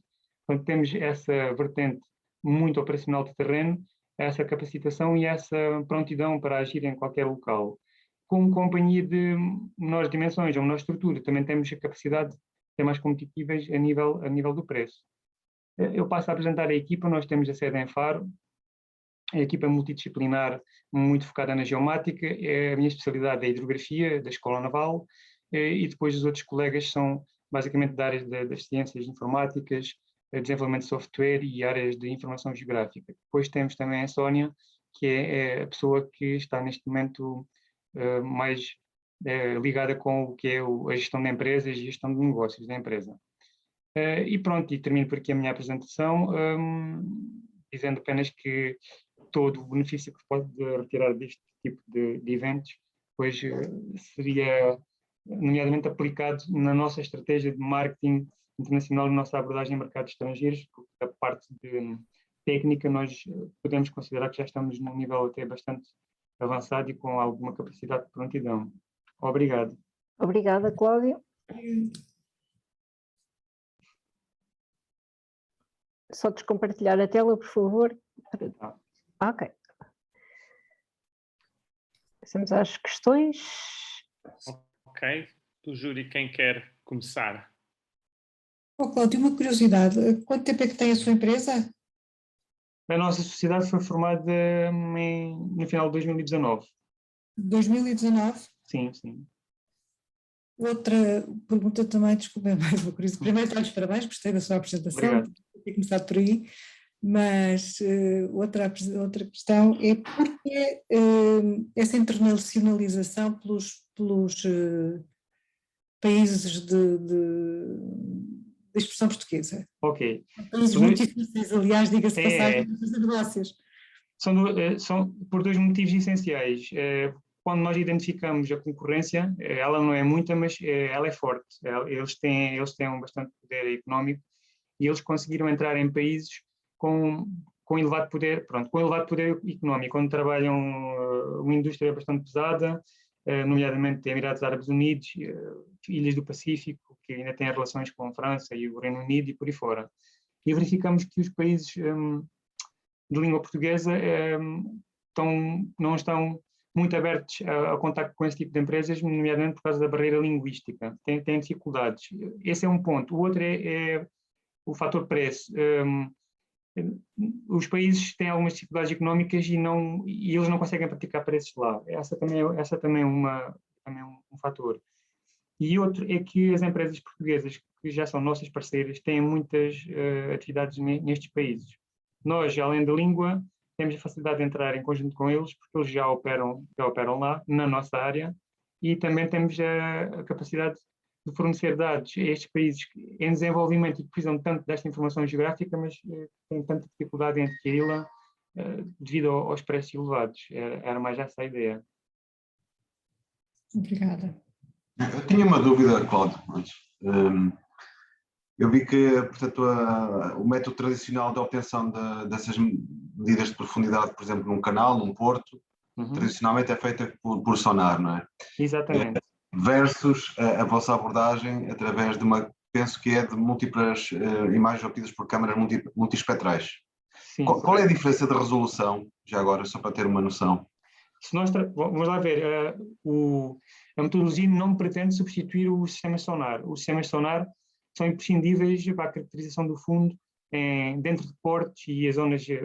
Portanto, temos essa vertente muito operacional de terreno, essa capacitação e essa prontidão para agir em qualquer local. Como companhia de menores dimensões ou menor estrutura, também temos a capacidade de ser mais competitivas a nível do preço. Eu passo a apresentar a equipa. Nós temos a sede em Faro, a equipa multidisciplinar muito focada na geomática. A minha especialidade é a hidrografia da Escola Naval, e depois os outros colegas são basicamente da área das ciências informáticas, desenvolvimento de software e áreas de informação geográfica. Depois temos também a Sónia, que é a pessoa que está neste momento mais ligada com o que é a gestão de empresas e a gestão de negócios da empresa. E pronto, e termino por aqui a minha apresentação, dizendo apenas que todo o benefício que se pode retirar deste tipo de eventos, pois seria nomeadamente aplicado na nossa estratégia de marketing internacional, na nossa abordagem em mercados estrangeiros, porque a parte de técnica nós podemos considerar que já estamos num nível até bastante avançado e com alguma capacidade de prontidão. Obrigado. Obrigada, Cláudio. Só descompartilhar a tela, por favor. Ok. Passamos às questões. Ok. Do júri, quem quer começar? Cláudio, uma curiosidade. Quanto tempo é que tem a sua empresa? A nossa sociedade foi formada no final de 2019. 2019? Sim, sim. Outra pergunta também, desculpa, é mais uma curiosidade. Primeiro, dar-lhes parabéns, gostei da sua apresentação. Obrigado. Ter começado por aí. Mas outra questão é porque essa internacionalização pelos países de expressão portuguesa. Ok. Países muito difíceis, aliás, diga-se passagem, de fazer negócios. São por dois motivos essenciais. Quando nós identificamos a concorrência, ela não é muita, mas ela é forte. Eles têm bastante poder económico e eles conseguiram entrar em países com elevado poder, com elevado poder económico, onde trabalham uma indústria bastante pesada, nomeadamente Emirados Árabes Unidos, ilhas do Pacífico, que ainda têm relações com a França e o Reino Unido e por aí fora. E verificamos que os países de língua portuguesa não estão muito abertos ao contacto com esse tipo de empresas, nomeadamente por causa da barreira linguística. Têm dificuldades. Esse é um ponto. O outro é o fator preço. Os países têm algumas dificuldades económicas e eles não conseguem praticar preços lá. Essa também é um fator. E outro é que as empresas portuguesas, que já são nossas parceiras, têm muitas atividades nestes países. Nós, além da língua, temos a facilidade de entrar em conjunto com eles, porque eles já operam lá, na nossa área, e também temos a capacidade de fornecer dados a estes países em desenvolvimento e que precisam tanto desta informação geográfica, mas têm tanta dificuldade em adquiri-la devido aos preços elevados. Era mais essa a ideia. Obrigada. Eu tinha uma dúvida, Cláudio, antes. Eu vi que, portanto, o método tradicional de obtenção dessas medidas de profundidade, por exemplo, num canal, num porto, tradicionalmente é feita por sonar, não é? Exatamente. Versus a vossa abordagem através penso que é de múltiplas imagens obtidas por câmaras multiespectrais. Sim, qual é a diferença de resolução, já agora, só para ter uma noção? Vamos lá ver, a metodologia não pretende substituir o sistema sonar. Os sistemas sonar são imprescindíveis para a caracterização do fundo dentro de portos e as zonas de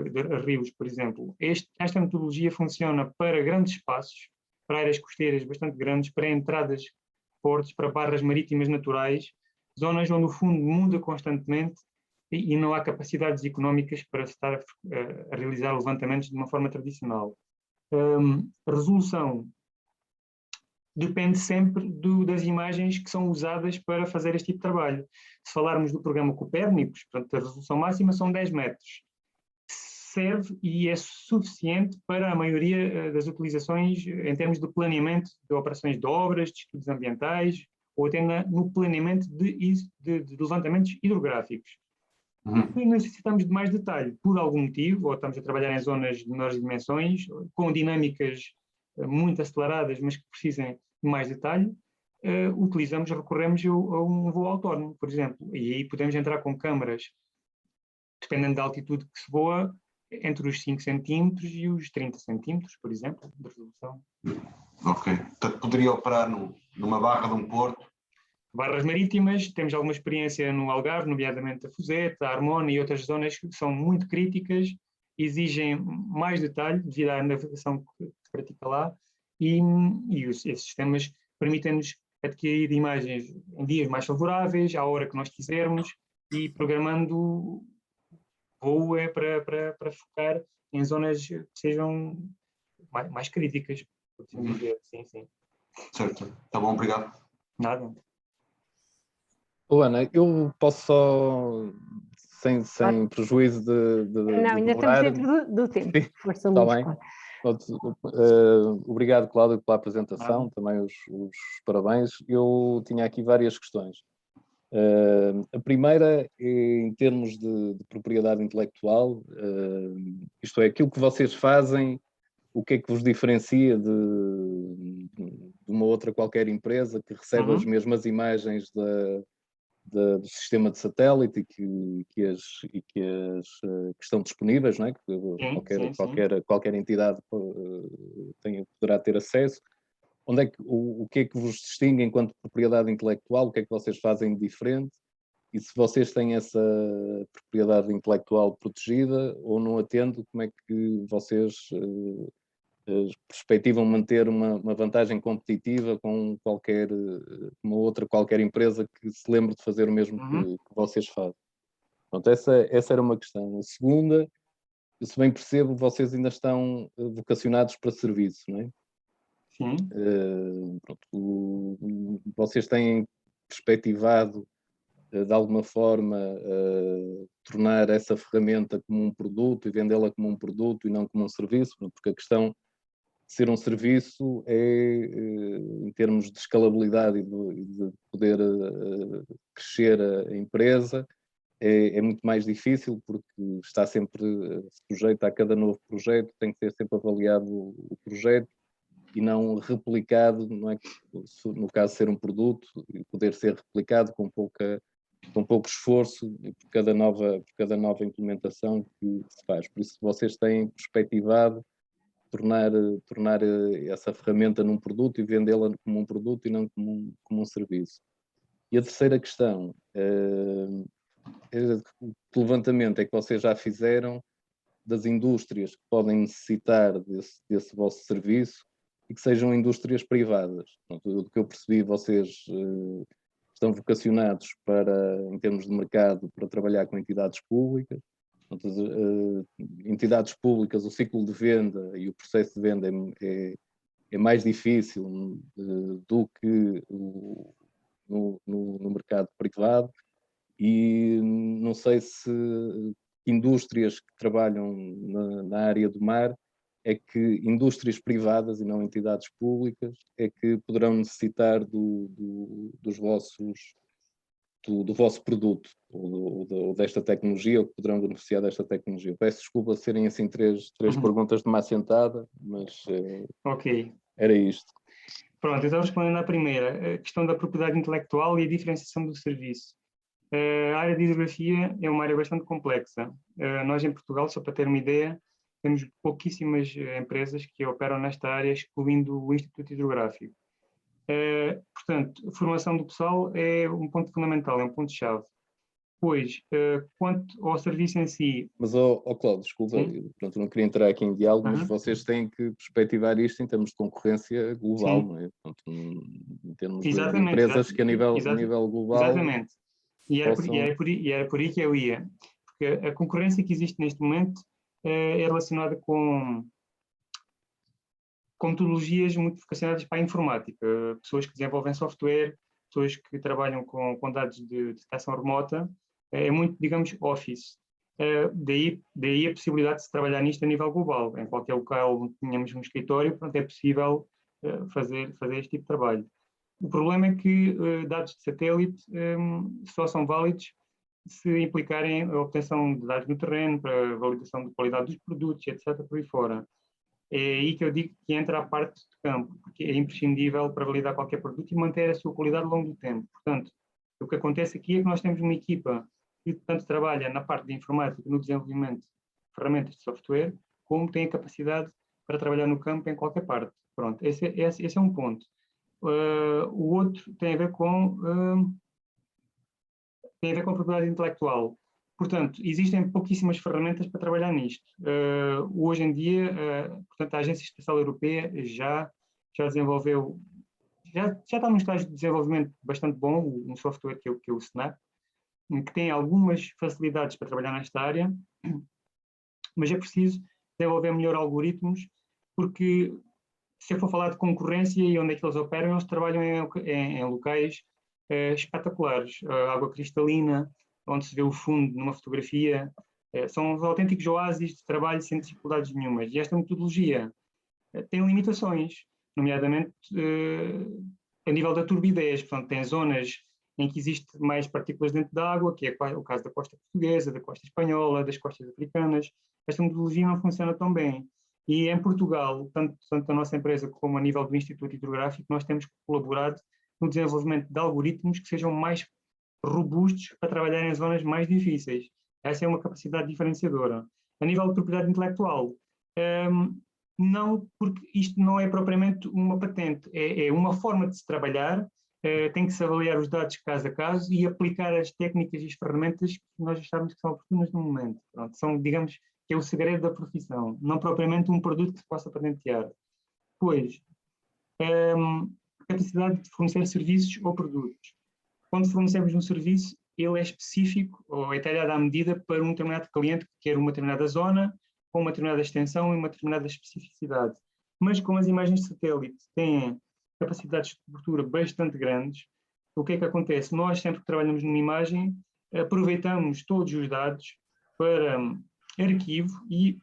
rios, por exemplo. Esta metodologia funciona para grandes espaços, para áreas costeiras bastante grandes, para entradas de portos, para barras marítimas naturais, zonas onde o fundo muda constantemente e não há capacidades económicas para se estar a realizar levantamentos de uma forma tradicional. A resolução depende sempre das imagens que são usadas para fazer este tipo de trabalho. Se falarmos do programa Copérnicos, portanto, a resolução máxima são 10 metros. Serve e é suficiente para a maioria das utilizações em termos de planeamento de operações de obras, de estudos ambientais, ou até no planeamento de levantamentos hidrográficos. Se necessitamos de mais detalhe, por algum motivo, ou estamos a trabalhar em zonas de menores dimensões, com dinâmicas muito aceleradas, mas que precisem de mais detalhe, recorremos a um voo autónomo, por exemplo, e aí podemos entrar com câmaras, dependendo da altitude que se voa, entre os 5 centímetros e os 30 centímetros, por exemplo, de resolução. Ok. Portanto, poderia operar numa barra de um porto? Barras marítimas, temos alguma experiência no Algarve, nomeadamente a Fuseta, a Armona e outras zonas que são muito críticas, exigem mais detalhe devido à navegação que se pratica lá, e esses sistemas permitem-nos adquirir imagens em dias mais favoráveis, à hora que nós quisermos, e programando voo para focar em zonas que sejam mais críticas, por assim dizer. Sim, sim. Certo. Tá bom, obrigado. Nada. Ana, eu posso só, sem prejuízo de Não, ainda demorar... estamos dentro do tempo. Força, Está Luís, bem. claro. Obrigado, Cláudio, pela apresentação, também os parabéns. Eu tinha aqui várias questões. A primeira é em termos de propriedade intelectual, isto é, aquilo que vocês fazem, o que é que vos diferencia de uma outra qualquer empresa que recebe as mesmas imagens do sistema de satélite e que estão disponíveis, não é? Que qualquer entidade poderá ter acesso. Onde é que, o que é que vos distingue enquanto propriedade intelectual? O que é que vocês fazem de diferente? E se vocês têm essa propriedade intelectual protegida ou não a tendo, como é que vocês perspectivam manter uma vantagem competitiva com qualquer empresa que se lembre de fazer o mesmo que vocês fazem? Pronto, essa era uma questão. A segunda, se bem percebo, vocês ainda estão vocacionados para serviço, não é? Sim. Vocês têm perspectivado, de alguma forma, tornar essa ferramenta como um produto e vendê-la como um produto e não como um serviço, porque a questão de ser um serviço é, em termos de escalabilidade e de poder crescer a empresa, é muito mais difícil, porque está sempre sujeito a cada novo projeto, tem que ser sempre avaliado o projeto e não replicado, não é? No caso de ser um produto, poder ser replicado com pouco esforço por cada nova implementação que se faz. Por isso, vocês têm perspectivado tornar essa ferramenta num produto e vendê-la como um produto e não como um serviço. E a terceira questão, que levantamento é que vocês já fizeram das indústrias que podem necessitar desse vosso serviço e que sejam indústrias privadas? Do que eu percebi, vocês estão vocacionados em termos de mercado, para trabalhar com entidades públicas. Entidades públicas, o ciclo de venda e o processo de venda é mais difícil do que no mercado privado, e não sei se indústrias que trabalham na área do mar é que indústrias privadas e não entidades públicas é que poderão necessitar do vosso produto ou desta tecnologia, ou que poderão beneficiar desta tecnologia. Peço desculpa serem assim três perguntas de uma assentada, mas era isto. Pronto, então respondendo à primeira, a questão da propriedade intelectual e a diferenciação do serviço. A área de hidrografia é uma área bastante complexa. Nós em Portugal, só para ter uma ideia, temos pouquíssimas empresas que operam nesta área, excluindo o Instituto Hidrográfico. Portanto, a formação do pessoal é um ponto fundamental, é um ponto-chave. Pois, quanto ao serviço em si... Mas, Cláudio, desculpa, pronto, não queria entrar aqui em diálogo, mas vocês têm que perspectivar isto em termos de concorrência global, não é? Portanto, em termos de empresas que a nível global... Exatamente. E era por aí que eu ia. Porque a concorrência que existe neste momento é relacionada com com metodologias muito vocacionadas para a informática, pessoas que desenvolvem software, pessoas que trabalham com dados de detecção remota, é muito, digamos, office. Daí a possibilidade de se trabalhar nisto a nível global. Em qualquer local onde tenhamos um escritório, portanto, é possível fazer este tipo de trabalho. O problema é que dados de satélite só são válidos se implicarem a obtenção de dados no terreno, para a validação de qualidade dos produtos, etc., por aí fora. É aí que eu digo que entra a parte de campo, porque é imprescindível para validar qualquer produto e manter a sua qualidade ao longo do tempo. Portanto, o que acontece aqui é que nós temos uma equipa que tanto trabalha na parte de informática, no desenvolvimento de ferramentas de software, como tem a capacidade para trabalhar no campo em qualquer parte. Pronto, esse é um ponto. O outro tem a ver com propriedade intelectual. Portanto, existem pouquíssimas ferramentas para trabalhar nisto. Hoje em dia, portanto, a Agência Espacial Europeia já desenvolveu, já está num estágio de desenvolvimento bastante bom, um software que é o Snap, que tem algumas facilidades para trabalhar nesta área, mas é preciso desenvolver melhor algoritmos, porque se eu for falar de concorrência e onde é que eles operam, eles trabalham em locais espetaculares. Água cristalina, onde se vê o fundo numa fotografia, são os autênticos oásis de trabalho sem dificuldades nenhumas. E esta metodologia tem limitações, nomeadamente a nível da turbidez. Portanto, tem zonas em que existe mais partículas dentro da água, que é o caso da costa portuguesa, da costa espanhola, das costas africanas. Esta metodologia não funciona tão bem. E em Portugal, tanto a nossa empresa como a nível do Instituto Hidrográfico, nós temos colaborado no desenvolvimento de algoritmos que sejam mais robustos para trabalhar em zonas mais difíceis. Essa é uma capacidade diferenciadora. A nível de propriedade intelectual, não, porque isto não é propriamente uma patente, é uma forma de se trabalhar, tem que se avaliar os dados caso a caso e aplicar as técnicas e as ferramentas que nós achamos que são oportunas no momento. Pronto, são, digamos, que é o segredo da profissão, não propriamente um produto que se possa patentear. Pois, capacidade de fornecer serviços ou produtos. Quando fornecemos um serviço, ele é específico ou é talhado à medida para um determinado cliente que quer uma determinada zona, com uma determinada extensão e uma determinada especificidade. Mas como as imagens de satélite têm capacidades de cobertura bastante grandes, o que é que acontece? Nós, sempre que trabalhamos numa imagem, aproveitamos todos os dados para arquivo e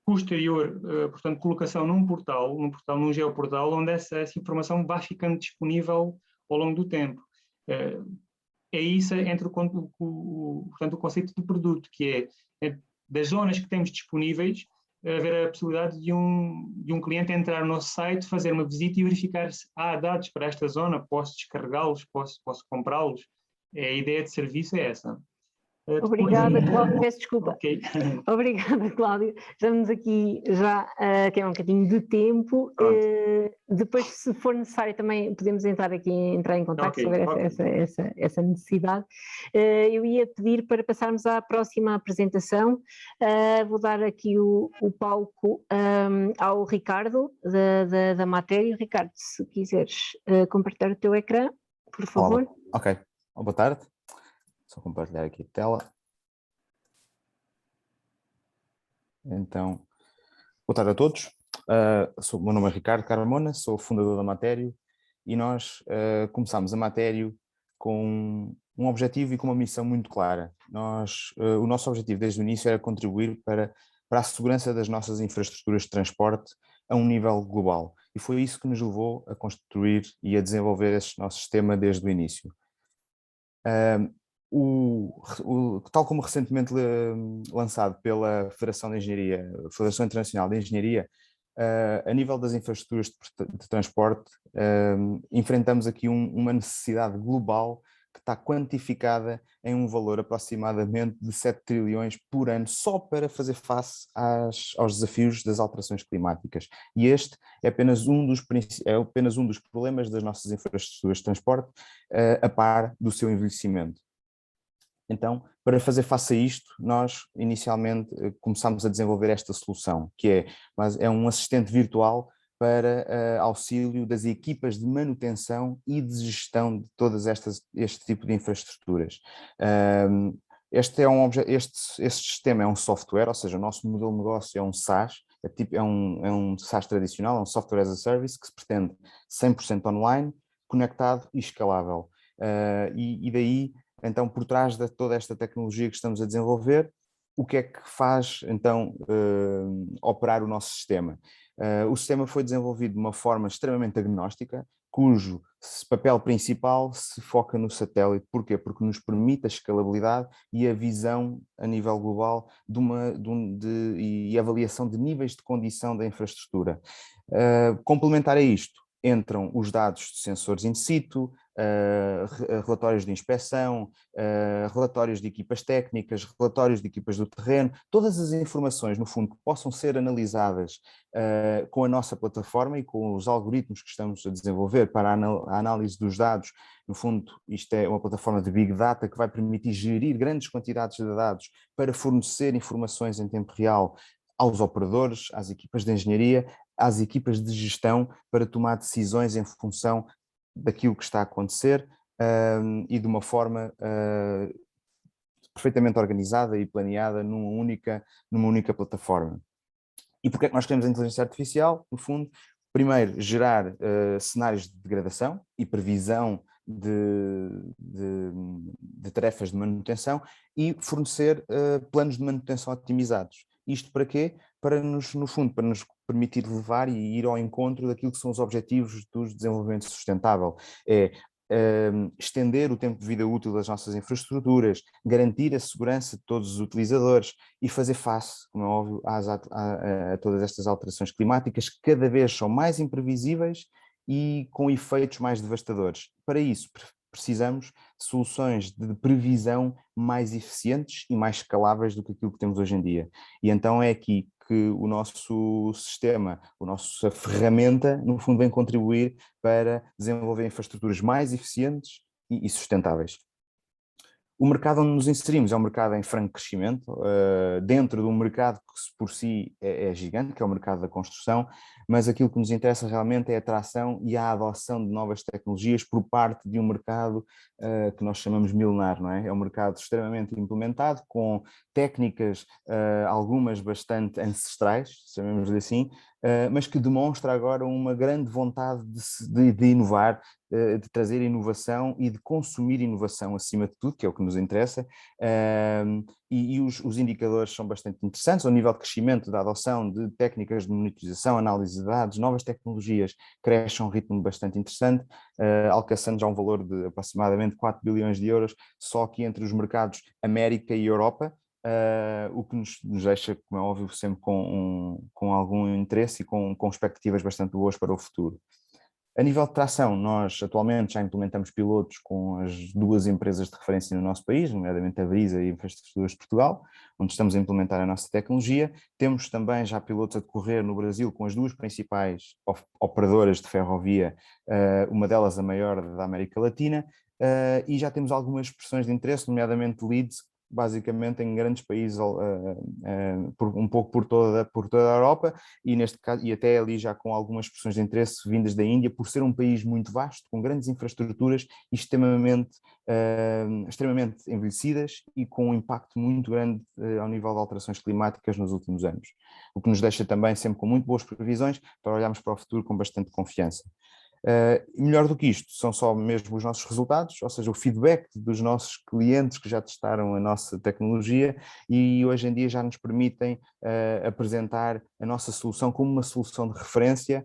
posterior, portanto, colocação num geoportal, onde essa informação vai ficando disponível ao longo do tempo. É isso entre portanto, o conceito de produto, que é das zonas que temos disponíveis, haver a possibilidade de um cliente entrar no nosso site, fazer uma visita e verificar se há dados para esta zona, posso descarregá-los, posso comprá-los. A ideia de serviço é essa. Obrigada, Cláudio. Peço desculpa. Okay. Obrigada, Cláudio. Estamos aqui já a queimar um bocadinho de tempo. Depois, se for necessário, também podemos entrar em contato se houver essa necessidade. Eu ia pedir para passarmos à próxima apresentação. Vou dar aqui o palco ao Ricardo, da matéria. Ricardo, se quiseres compartilhar o teu ecrã, por favor. Olá. Ok. Boa tarde. Só compartilhar aqui a tela. Então, boa tarde a todos. O meu nome é Ricardo Carmona, sou fundador da Matério e nós começámos a Matério com um objetivo e com uma missão muito clara. O nosso objetivo desde o início era contribuir para a segurança das nossas infraestruturas de transporte a um nível global e foi isso que nos levou a construir e a desenvolver este nosso sistema desde o início. Tal como recentemente lançado pela Federação de Engenharia, Federação Internacional de Engenharia, a nível das infraestruturas de transporte, enfrentamos aqui uma necessidade global que está quantificada em um valor aproximadamente de 7 trilhões por ano só para fazer face aos desafios das alterações climáticas. E este é apenas um dos problemas das nossas infraestruturas de transporte, a par do seu envelhecimento. Então, para fazer face a isto, nós inicialmente começámos a desenvolver esta solução, que é um assistente virtual para auxílio das equipas de manutenção e de gestão de todas este tipo de infraestruturas. Este sistema é um software, ou seja, o nosso modelo de negócio é um SaaS, é um SaaS tradicional, é um Software as a Service, que se pretende 100% online, conectado e escalável. E daí, então, por trás de toda esta tecnologia que estamos a desenvolver, o que é que faz, então, operar o nosso sistema? O sistema foi desenvolvido de uma forma extremamente agnóstica, cujo papel principal se foca no satélite. Porquê? Porque nos permite a escalabilidade e a visão a nível global e avaliação de níveis de condição da infraestrutura. Complementar a isto, entram os dados de sensores in situ, relatórios de inspeção, relatórios de equipas técnicas, relatórios de equipas do terreno, todas as informações, no fundo, que possam ser analisadas com a nossa plataforma e com os algoritmos que estamos a desenvolver para a análise dos dados. No fundo, isto é uma plataforma de Big Data que vai permitir gerir grandes quantidades de dados para fornecer informações em tempo real aos operadores, às equipas de engenharia, às equipas de gestão, para tomar decisões em função daquilo que está a acontecer e de uma forma perfeitamente organizada e planeada numa única plataforma. E porquê é que nós queremos a inteligência artificial? No fundo, primeiro, gerar cenários de degradação e previsão de tarefas de manutenção e fornecer planos de manutenção otimizados. Isto para quê? Para nos permitir levar e ir ao encontro daquilo que são os objetivos do desenvolvimento sustentável. Estender o tempo de vida útil das nossas infraestruturas, garantir a segurança de todos os utilizadores e fazer face, como é óbvio, a todas estas alterações climáticas que cada vez são mais imprevisíveis e com efeitos mais devastadores. Para isso, precisamos de soluções de previsão mais eficientes e mais escaláveis do que aquilo que temos hoje em dia. E então é aqui que o nosso sistema, a nossa ferramenta, no fundo, vem contribuir para desenvolver infraestruturas mais eficientes e sustentáveis. O mercado onde nos inserimos é um mercado em franco crescimento, dentro de um mercado que por si é gigante, que é o mercado da construção, mas aquilo que nos interessa realmente é a atração e a adoção de novas tecnologias por parte de um mercado que nós chamamos milenar, não é? É um mercado extremamente implementado, com técnicas, algumas bastante ancestrais, chamemos-lhe assim, mas que demonstra agora uma grande vontade de inovar, de trazer inovação e de consumir inovação acima de tudo, que é o que nos interessa, e os indicadores são bastante interessantes. Ao nível de crescimento da adoção de técnicas de monitorização, análise de dados, novas tecnologias, cresce a um ritmo bastante interessante, alcançando já um valor de aproximadamente 4 bilhões de euros, só aqui entre os mercados América e Europa, o que nos deixa, como é óbvio, sempre com algum interesse e com expectativas bastante boas para o futuro. A nível de tração, nós atualmente já implementamos pilotos com as duas empresas de referência no nosso país, nomeadamente a Brisa e a Infraestruturas de Portugal, onde estamos a implementar a nossa tecnologia. Temos também já pilotos a decorrer no Brasil com as duas principais operadoras de ferrovia, uma delas a maior da América Latina, e já temos algumas expressões de interesse, nomeadamente leads, basicamente em grandes países, um pouco por toda a Europa, e neste caso, e até ali já com algumas expressões de interesse vindas da Índia, por ser um país muito vasto, com grandes infraestruturas e extremamente envelhecidas e com um impacto muito grande ao nível de alterações climáticas nos últimos anos. O que nos deixa também sempre com muito boas previsões para olharmos para o futuro com bastante confiança. Melhor do que isto, são só mesmo os nossos resultados, ou seja, o feedback dos nossos clientes que já testaram a nossa tecnologia e hoje em dia já nos permitem apresentar a nossa solução como uma solução de referência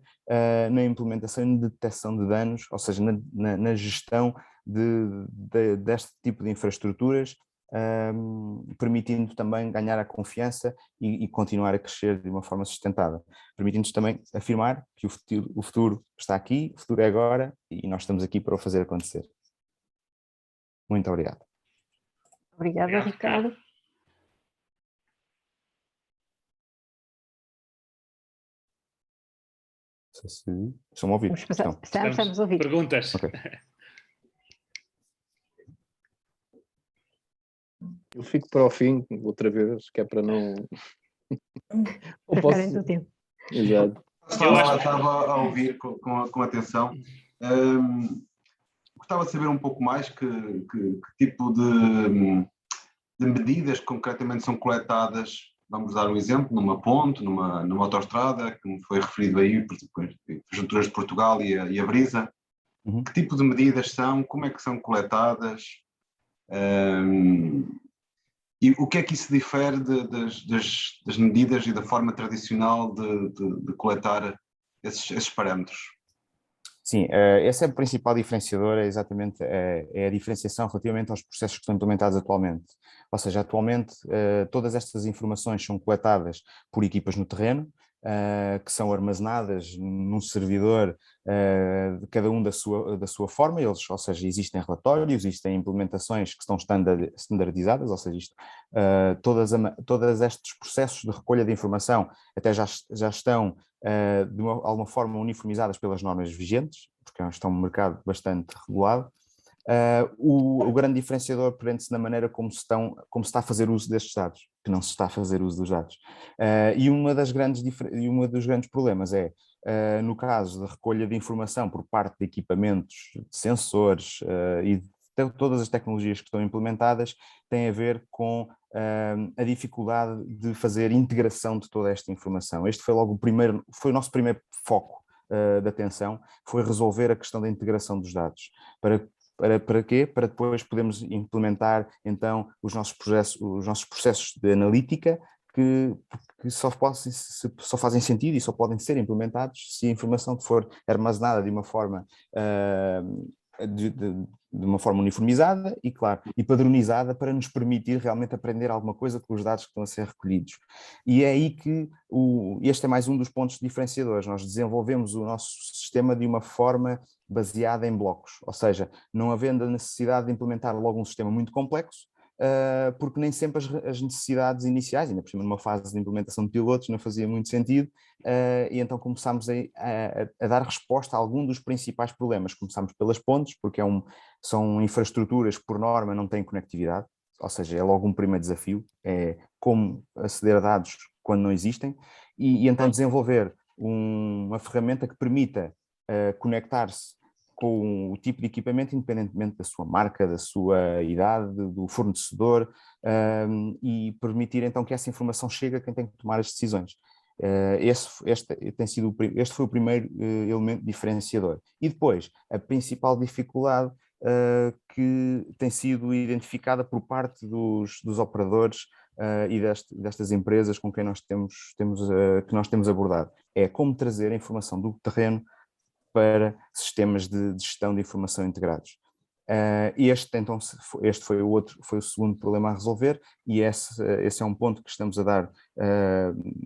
na implementação e detecção de danos, ou seja, na gestão deste tipo de infraestruturas, permitindo também ganhar a confiança e continuar a crescer de uma forma sustentável, permitindo-nos também afirmar que o futuro está aqui, o futuro é agora e nós estamos aqui para o fazer acontecer. Muito obrigado. Obrigada, Ricardo. Não sei se estão a ouvir. Estamos a ouvir. Perguntas? Okay. Eu fico para o fim, outra vez, que é para não... Para ficarem do tempo. Exato. Estava a ouvir com atenção. Gostava de saber um pouco mais que tipo de medidas concretamente são coletadas vamos dar um exemplo, numa ponte, numa autoestrada, que me foi referido aí, por exemplo, as Junturas de Portugal e a Brisa. Que tipo de medidas são, como é que são coletadas, e o que é que isso difere das medidas e da forma tradicional de coletar esses parâmetros? Sim, esse é o principal diferenciador, é exatamente a diferenciação relativamente aos processos que estão implementados atualmente. Ou seja, atualmente todas estas informações são coletadas por equipas no terreno, que são armazenadas num servidor, de cada um da sua forma, ou seja, existem relatórios, existem implementações que estão standardizadas, ou seja, todos estes processos de recolha de informação até já estão de alguma forma uniformizadas pelas normas vigentes, porque é um mercado bastante regulado. O grande diferenciador prende-se na maneira como se está a fazer uso destes dados, que não se está a fazer uso dos dados. E um dos grandes problemas é, no caso da recolha de informação por parte de equipamentos, de sensores e de todas as tecnologias que estão implementadas, tem a ver com a dificuldade de fazer integração de toda esta informação. Este foi logo foi o nosso primeiro foco de atenção, foi resolver a questão da integração dos dados. Para quê? Para depois podermos implementar então os nossos processos de analítica que só fazem sentido e só podem ser implementados se a informação for armazenada de uma forma de uma forma uniformizada e, claro, e padronizada, para nos permitir realmente aprender alguma coisa com os dados que estão a ser recolhidos. E é aí que este é mais um dos pontos diferenciadores. Nós desenvolvemos o nosso sistema de uma forma baseada em blocos, ou seja, não havendo a necessidade de implementar logo um sistema muito complexo, porque nem sempre as necessidades iniciais, ainda por cima numa fase de implementação de pilotos, não fazia muito sentido, e então começámos a dar resposta a algum dos principais problemas. Começámos pelas pontes, porque são infraestruturas que por norma não têm conectividade, ou seja, é logo um primeiro desafio, é como aceder a dados quando não existem, e então desenvolver uma ferramenta que permita conectar-se com o tipo de equipamento, independentemente da sua marca, da sua idade, do fornecedor, e permitir então que essa informação chegue a quem tem que tomar as decisões. Este foi o primeiro elemento diferenciador. E depois, a principal dificuldade que tem sido identificada por parte dos operadores e destas empresas com quem nós temos abordado, é como trazer a informação do terreno para sistemas de gestão de informação integrados. Este foi o segundo problema a resolver, e esse é um ponto que estamos a dar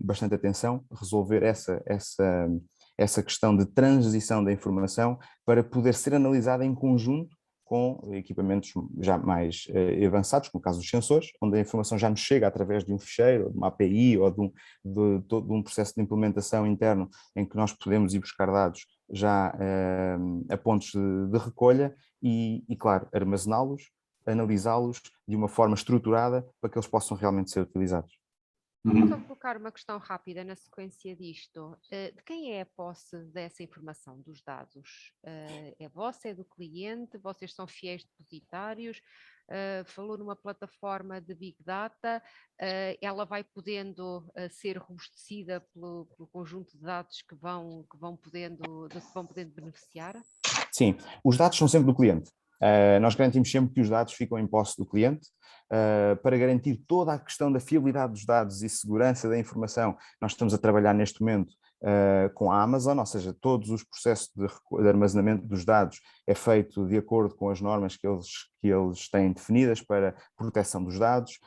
bastante atenção, resolver essa questão de transição da informação para poder ser analisada em conjunto com equipamentos já mais avançados, como o caso dos sensores, onde a informação já nos chega através de um ficheiro, de uma API ou de um processo de implementação interno em que nós podemos ir buscar dados já a pontos de recolha e, claro, armazená-los, analisá-los de uma forma estruturada para que eles possam realmente ser utilizados. Só colocar uma questão rápida na sequência disto. De quem é a posse dessa informação, dos dados? É vossa, é do cliente? Vocês são fiéis depositários? Falou numa plataforma de Big Data, ela vai podendo ser robustecida pelo conjunto de dados que vão podendo beneficiar? Sim, os dados são sempre do cliente. Nós garantimos sempre que os dados ficam em posse do cliente. Para garantir toda a questão da fiabilidade dos dados e segurança da informação, nós estamos a trabalhar neste momento com a Amazon, ou seja, todos os processos de armazenamento dos dados é feito de acordo com as normas que eles têm definidas para proteção dos dados,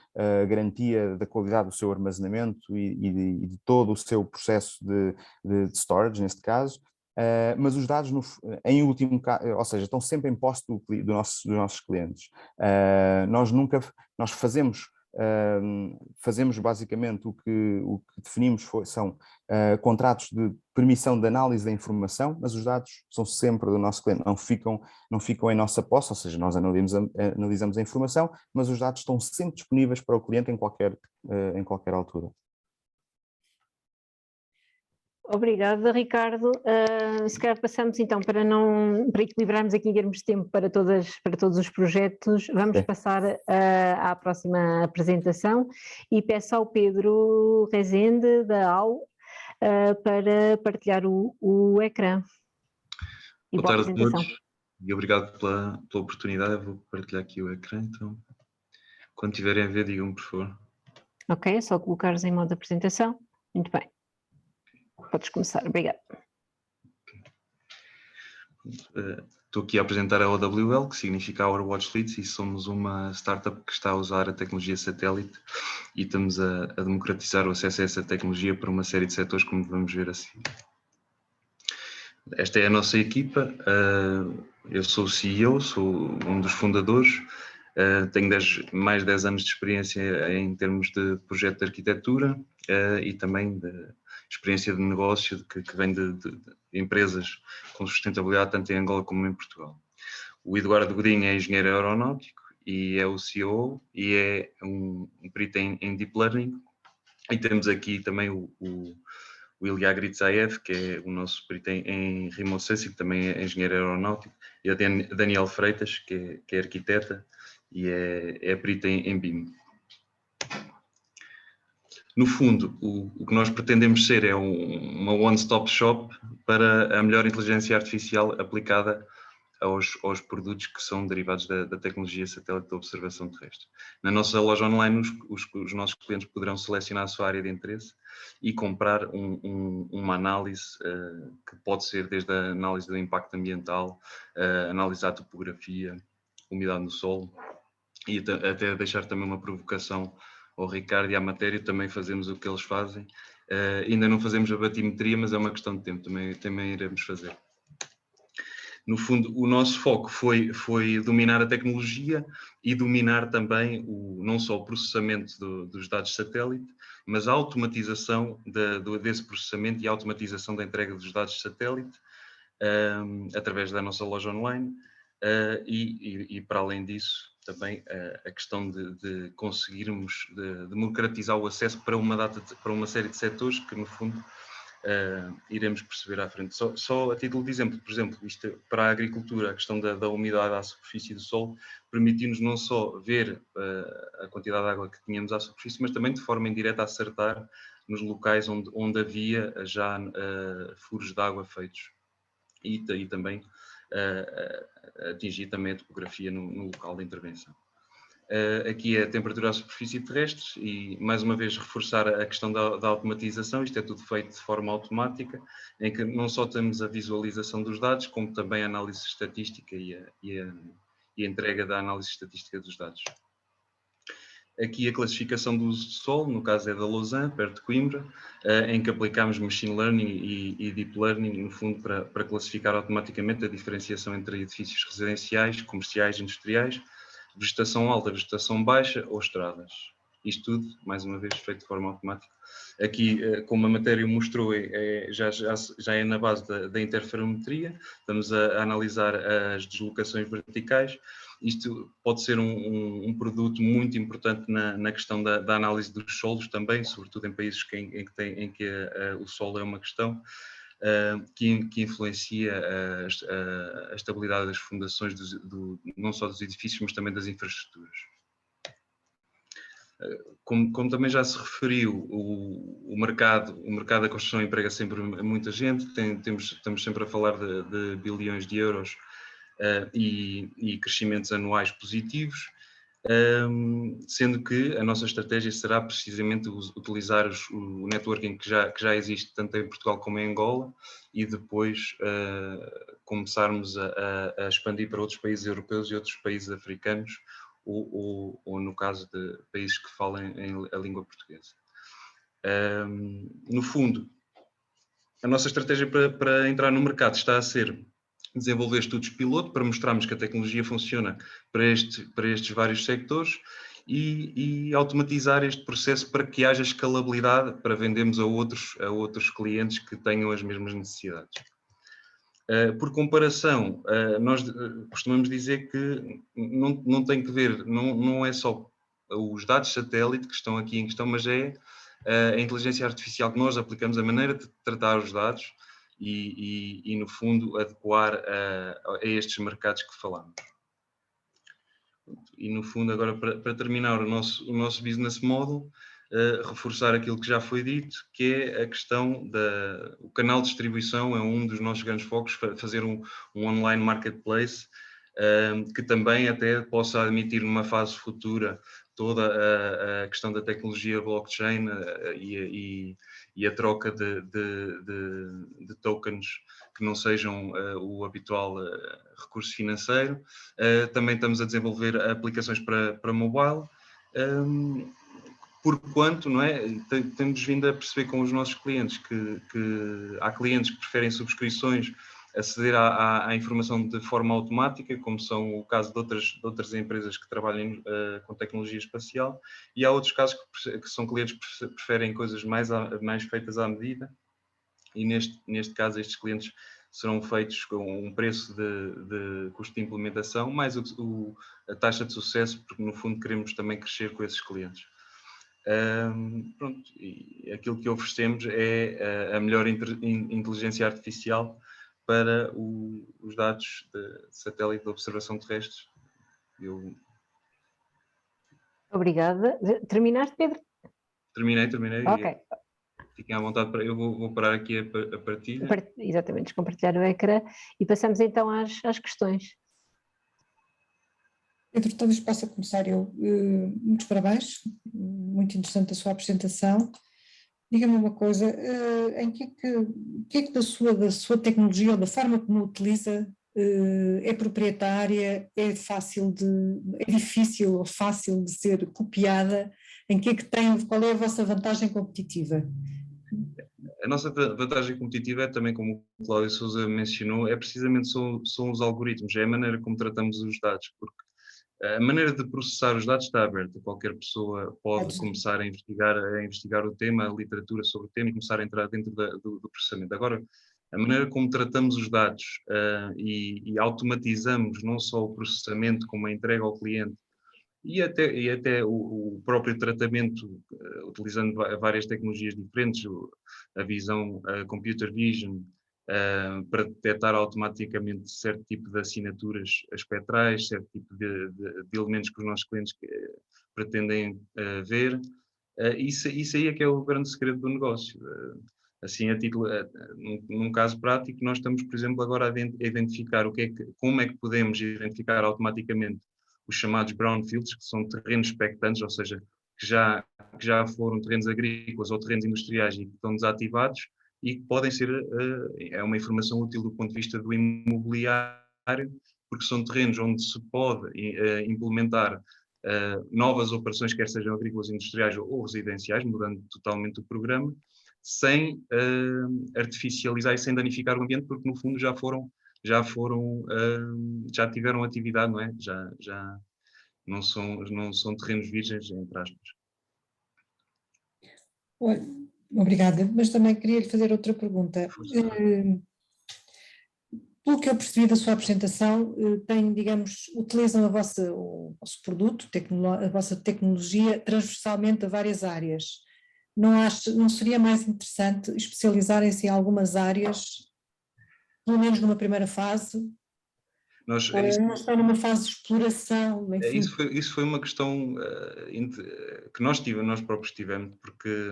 garantia da qualidade do seu armazenamento e de todo o seu processo de storage, neste caso. Mas os dados, em último caso, ou seja, estão sempre em posse dos nossos clientes. Nós fazemos basicamente o que definimos são contratos de permissão de análise da informação, mas os dados são sempre do nosso cliente, não ficam em nossa posse, ou seja, nós analisamos a informação, mas os dados estão sempre disponíveis para o cliente em qualquer altura. Obrigada, Ricardo. Se calhar passamos então, para equilibrarmos aqui em termos de tempo para todos os projetos, vamos passar à próxima apresentação e peço ao Pedro Rezende, da AU, para partilhar o ecrã. Boa tarde a todos e obrigado pela oportunidade. Eu vou partilhar aqui o ecrã, então quando tiverem a ver, digam-me, por favor. Ok, é só colocares em modo de apresentação. Muito bem. Podes começar, obrigado. Estou aqui a apresentar a OWL, que significa Our Watch Leads, e somos uma startup que está a usar a tecnologia satélite e estamos a democratizar o acesso a essa tecnologia para uma série de setores, como vamos ver assim. Esta é a nossa equipa, eu sou o CEO, sou um dos fundadores, tenho mais de 10 anos de experiência em termos de projeto de arquitetura e também de experiência de negócio que vem de empresas com sustentabilidade tanto em Angola como em Portugal. O Eduardo Godinho é engenheiro aeronáutico e é o CEO e é um perito em Deep Learning. E temos aqui também o Ilya Gritzaev, que é o nosso perito em Remote Sensing, que também é engenheiro aeronáutico, e a Daniel Freitas, que é arquiteta e é perita em BIM. No fundo, o que nós pretendemos ser é uma one-stop shop para a melhor inteligência artificial aplicada aos produtos que são derivados da tecnologia satélite de observação terrestre. Na nossa loja online, os nossos clientes poderão selecionar a sua área de interesse e comprar uma análise que pode ser desde a análise do impacto ambiental, analisar a topografia, umidade no solo e até deixar também uma provocação ao Ricardo e à matéria. Também fazemos o que eles fazem. Ainda não fazemos a batimetria, mas é uma questão de tempo, também iremos fazer. No fundo, o nosso foco foi dominar a tecnologia e dominar também não só o processamento dos dados satélite, mas a automatização desse processamento e a automatização da entrega dos dados satélite através da nossa loja online e para além disso, também a questão de conseguirmos democratizar o acesso para uma série de setores que, no fundo, iremos perceber à frente. Só a título de exemplo, por exemplo, isto para a agricultura, a questão da umidade à superfície do solo, permitiu-nos não só ver a quantidade de água que tínhamos à superfície, mas também de forma indireta acertar nos locais onde havia já furos de água feitos. E também atingir também a topografia no local de intervenção. Aqui é a temperatura à superfície terrestre e, mais uma vez, reforçar a questão da automatização. Isto é tudo feito de forma automática, em que não só temos a visualização dos dados, como também a análise estatística e a entrega da análise estatística dos dados. Aqui a classificação do uso de solo, no caso é da Lausanne, perto de Coimbra, em que aplicamos Machine Learning e Deep Learning, no fundo, para classificar automaticamente a diferenciação entre edifícios residenciais, comerciais, industriais, vegetação alta, vegetação baixa ou estradas. Isto tudo, mais uma vez, feito de forma automática. Aqui, como a matéria mostrou, já é na base da interferometria. Estamos a analisar as deslocações verticais. Isto pode ser um produto muito importante na questão da análise dos solos também, sobretudo em países em que o solo é uma questão que influencia a estabilidade das fundações, não só dos edifícios, mas também das infraestruturas. Como também já se referiu, o mercado da construção emprega sempre muita gente, estamos sempre a falar de bilhões de euros e crescimentos anuais positivos, sendo que a nossa estratégia será precisamente utilizar o networking que já existe tanto em Portugal como em Angola e depois começarmos a expandir para outros países europeus e outros países africanos, ou no caso de países que falem a língua portuguesa. No fundo, a nossa estratégia para entrar no mercado está a ser desenvolver estudos piloto para mostrarmos que a tecnologia funciona para estes vários sectores e automatizar este processo para que haja escalabilidade para vendermos a outros clientes que tenham as mesmas necessidades. Por comparação, nós costumamos dizer que não tem que ver, não é só os dados satélite que estão aqui em questão, mas é a inteligência artificial que nós aplicamos, a maneira de tratar os dados e no fundo, adequar a estes mercados que falamos. E, no fundo, agora, para terminar o nosso business model, reforçar aquilo que já foi dito, que é a questão o canal de distribuição é um dos nossos grandes focos, fazer um online marketplace, que também até possa admitir numa fase futura toda a questão da tecnologia blockchain e a troca de tokens que não sejam o habitual recurso financeiro. Também estamos a desenvolver aplicações para mobile, porquanto, não é? Temos vindo a perceber com os nossos clientes que há clientes que preferem subscrições, aceder à informação de forma automática, como são o caso de outras empresas que trabalham com tecnologia espacial, e há outros casos que são clientes que preferem coisas mais feitas à medida, e neste caso estes clientes serão feitos com um preço de custo de implementação, mais a taxa de sucesso, porque no fundo queremos também crescer com esses clientes. Pronto, e aquilo que oferecemos é a melhor inteligência artificial para os dados de satélite de observação terrestre. Obrigada. Terminaste, Pedro? Terminei. Ok. Fiquem à vontade, eu vou parar aqui a partilha. Exatamente, descompartilhar o ecrã e passamos então às questões. Pedro, talvez possa começar eu. Muitos parabéns, muito interessante a sua apresentação. Diga-me uma coisa, em que é que da sua tecnologia ou da forma como utiliza é proprietária, é difícil ou fácil de ser copiada? Em que é que qual é a vossa vantagem competitiva? A nossa vantagem competitiva é também, como o Cláudio Sousa mencionou, precisamente são os algoritmos, é a maneira como tratamos os dados, porque a maneira de processar os dados está aberta, qualquer pessoa pode começar a investigar o tema, a literatura sobre o tema e começar a entrar dentro do processamento. Agora, a maneira como tratamos os dados e automatizamos não só o processamento como a entrega ao cliente e até o próprio tratamento, utilizando várias tecnologias diferentes, a visão, a computer vision, para detectar automaticamente certo tipo de assinaturas espectrais, certo tipo de elementos que os nossos clientes pretendem ver. Isso aí é que é o grande segredo do negócio. Assim, num caso prático, nós estamos, por exemplo, agora a identificar como é que podemos identificar automaticamente os chamados brownfields, que são terrenos expectantes, ou seja, que já foram terrenos agrícolas ou terrenos industriais e que estão desativados, e que podem ser, é uma informação útil do ponto de vista do imobiliário, porque são terrenos onde se pode implementar novas operações, quer sejam agrícolas, industriais ou residenciais, mudando totalmente o programa, sem artificializar e sem danificar o ambiente, porque no fundo já tiveram atividade, não é? Já não são terrenos virgens, entre aspas. Olha, obrigada, mas também queria lhe fazer outra pergunta. Pelo que eu percebi da sua apresentação, utilizam o vosso produto, a vossa tecnologia transversalmente a várias áreas. Não seria mais interessante especializarem-se em algumas áreas, pelo menos numa primeira fase? Não está numa fase de exploração? Enfim. Isso foi uma questão que nós próprios tivemos, porque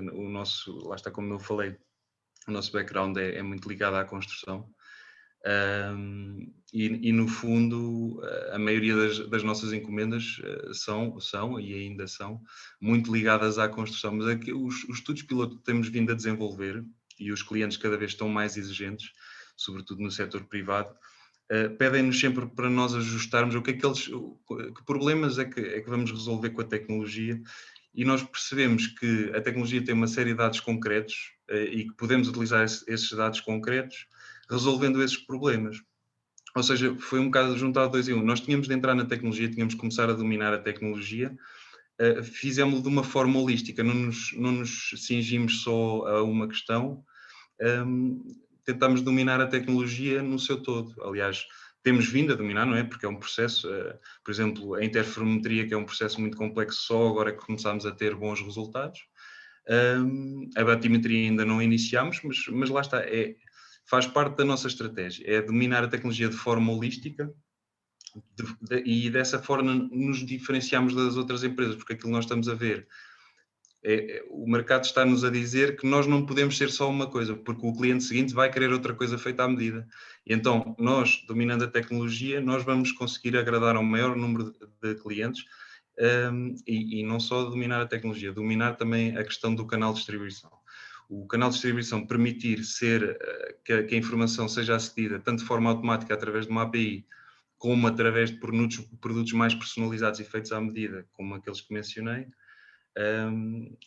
lá está, como eu falei, o nosso background é muito ligado à construção. E no fundo a maioria das nossas encomendas são e ainda são muito ligadas à construção, mas aqui, os estudos piloto que temos vindo a desenvolver e os clientes cada vez estão mais exigentes, sobretudo no setor privado, pedem-nos sempre para nós ajustarmos que problemas é que vamos resolver com a tecnologia, e nós percebemos que a tecnologia tem uma série de dados concretos e que podemos utilizar esses dados concretos resolvendo esses problemas. Ou seja, foi um bocado juntado 2 em 1. Nós tínhamos de entrar na tecnologia, tínhamos de começar a dominar a tecnologia, fizemos-lo de uma forma holística, não nos cingimos só a uma questão, tentamos dominar a tecnologia no seu todo. Aliás, temos vindo a dominar, não é? Porque é um processo, por exemplo, a interferometria, que é um processo muito complexo, só agora é que começámos a ter bons resultados. A batimetria ainda não iniciamos, mas lá está, faz parte da nossa estratégia, é dominar a tecnologia de forma holística e dessa forma nos diferenciamos das outras empresas, porque aquilo que nós estamos a ver, o mercado está-nos a dizer que nós não podemos ser só uma coisa, porque o cliente seguinte vai querer outra coisa feita à medida. E então, nós, dominando a tecnologia, nós vamos conseguir agradar ao maior número de clientes, e não só dominar a tecnologia, dominar também a questão do canal de distribuição. O canal de distribuição permitir que a informação seja acedida tanto de forma automática através de uma API, como através de produtos mais personalizados e feitos à medida, como aqueles que mencionei,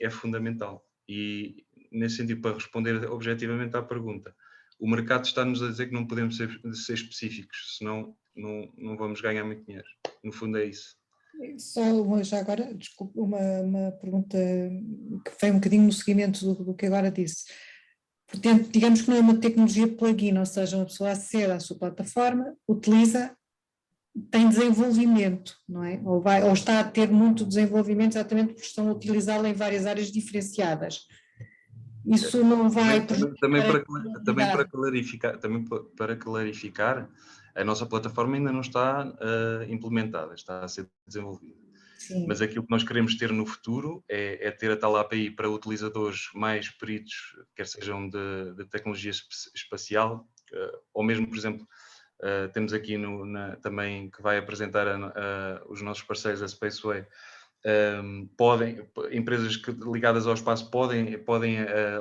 é fundamental. E, nesse sentido, para responder objetivamente à pergunta, o mercado está-nos a dizer que não podemos ser específicos, senão não vamos ganhar muito dinheiro. No fundo é isso. Só já agora, desculpe, uma pergunta que vem um bocadinho no seguimento do que agora disse. Portanto, digamos que não é uma tecnologia plugin, ou seja, uma pessoa acede à sua plataforma, utiliza, tem desenvolvimento, não é? Ou está a ter muito desenvolvimento exatamente porque estão a utilizá-la em várias áreas diferenciadas. Isso não vai... Também para clarificar, a nossa plataforma ainda não está implementada, está a ser desenvolvida. Sim. Mas aquilo que nós queremos ter no futuro é ter a tal API para utilizadores mais peritos, quer sejam de tecnologia espacial, ou mesmo, por exemplo, temos aqui também que vai apresentar os nossos parceiros, a Spaceway. Empresas ligadas ao espaço podem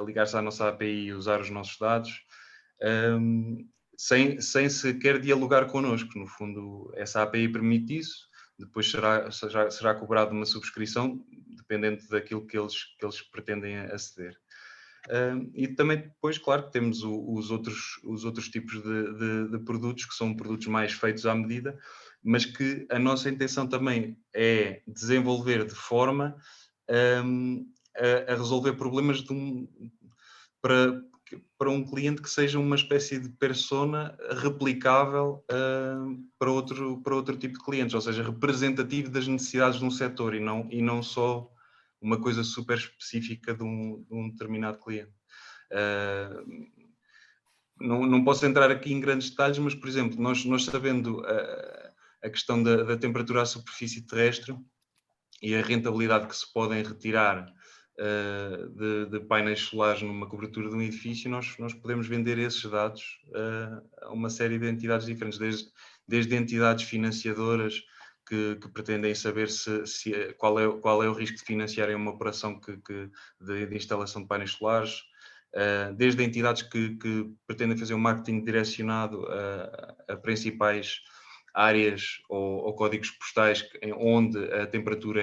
ligar-se à nossa API e usar os nossos dados, sem sequer dialogar connosco. No fundo, essa API permite isso, depois será cobrado uma subscrição, dependente daquilo que eles pretendem aceder. E também depois, claro, que temos os outros tipos de produtos, que são produtos mais feitos à medida, mas que a nossa intenção também é desenvolver de forma a resolver problemas para um cliente que seja uma espécie de persona replicável para outro tipo de clientes, ou seja, representativo das necessidades de um setor e não só uma coisa super específica de um determinado cliente. Não posso entrar aqui em grandes detalhes, mas, por exemplo, nós sabendo a questão da temperatura à superfície terrestre e a rentabilidade que se podem retirar de painéis solares numa cobertura de um edifício, nós podemos vender esses dados a uma série de entidades diferentes, desde entidades financiadoras que pretendem saber qual é o risco de financiarem uma operação de instalação de painéis solares, desde entidades que pretendem fazer um marketing direcionado a principais áreas ou códigos postais onde a temperatura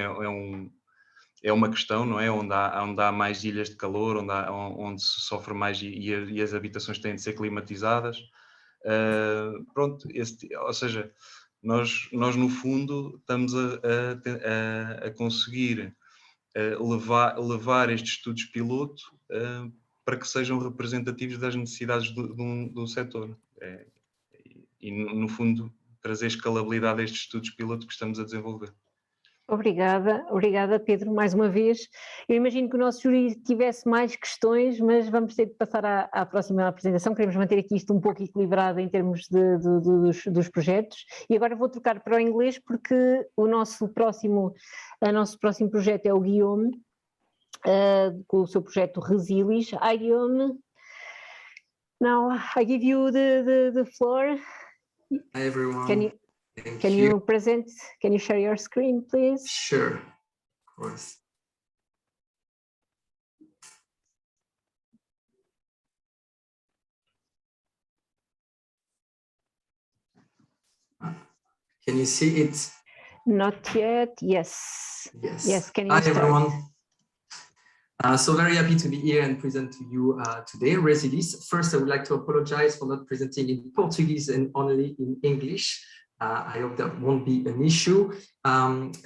é uma questão, não é? Onde há mais ilhas de calor, onde se sofre mais e as habitações têm de ser climatizadas. Pronto, ou seja, nós no fundo estamos a conseguir levar estes estudos piloto para que sejam representativos das necessidades do setor. E no fundo trazer escalabilidade a estes estudos piloto que estamos a desenvolver. Obrigada Pedro, mais uma vez. Eu imagino que o nosso júri tivesse mais questões, mas vamos ter de passar à próxima apresentação. Queremos manter aqui isto um pouco equilibrado em termos dos projetos. E agora vou trocar para o inglês porque o nosso próximo projeto é o Guillaume, com o seu projeto Resilis. Hi Guillaume, now I give you the floor. Hi everyone. Can you present? Can you share your screen, please? Sure, of course. Can you see it? Not yet. Yes. Yes. Can you Hi start? everyone. So very happy to be here and present to you today Resilis. First, I would like to apologize for not presenting in Portuguese and only in English. I hope that won't be an issue.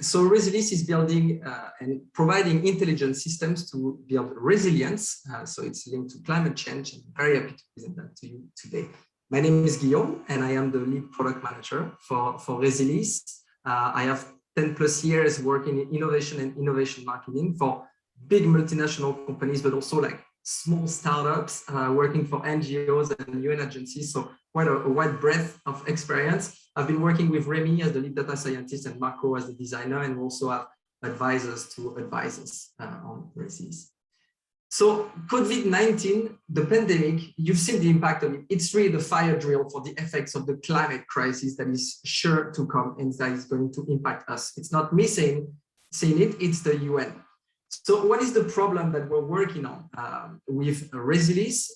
So Resilis is building and providing intelligent systems to build resilience. So it's linked to climate change. I'm very happy to present that to you today. My name is Guillaume and I am the lead product manager for Resilis. I have 10 plus years working in innovation and innovation marketing for big multinational companies, but also like small startups working for NGOs and UN agencies. So quite a wide breadth of experience. I've been working with Remy as the lead data scientist and Marco as the designer, and we also have advisors to advise us on Resilis. So COVID-19, the pandemic, you've seen the impact of it. It's really the fire drill for the effects of the climate crisis that is sure to come and that is going to impact us. It's not me saying it, it's the UN. So what is the problem that we're working on with Resilis?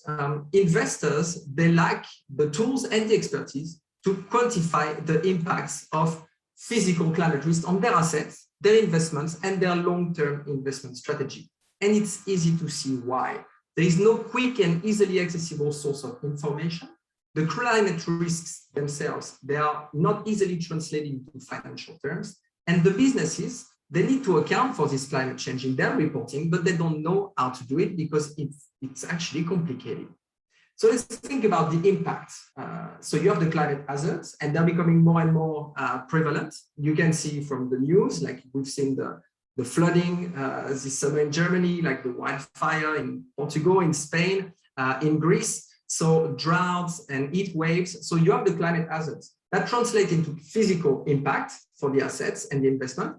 Investors, they lack the tools and the expertise to quantify the impacts of physical climate risk on their assets, their investments, and their long-term investment strategy. And it's easy to see why. There is no quick and easily accessible source of information. The climate risks themselves, they are not easily translated into financial terms. And the businesses, they need to account for this climate change in their reporting, but they don't know how to do it because it's actually complicated. So let's think about the impact. So you have the climate hazards, and they're becoming more and more prevalent. You can see from the news, like we've seen the flooding this summer in Germany, like the wildfire in Portugal, in Spain, in Greece. So droughts and heat waves. So you have the climate hazards that translate into physical impact for the assets and the investment.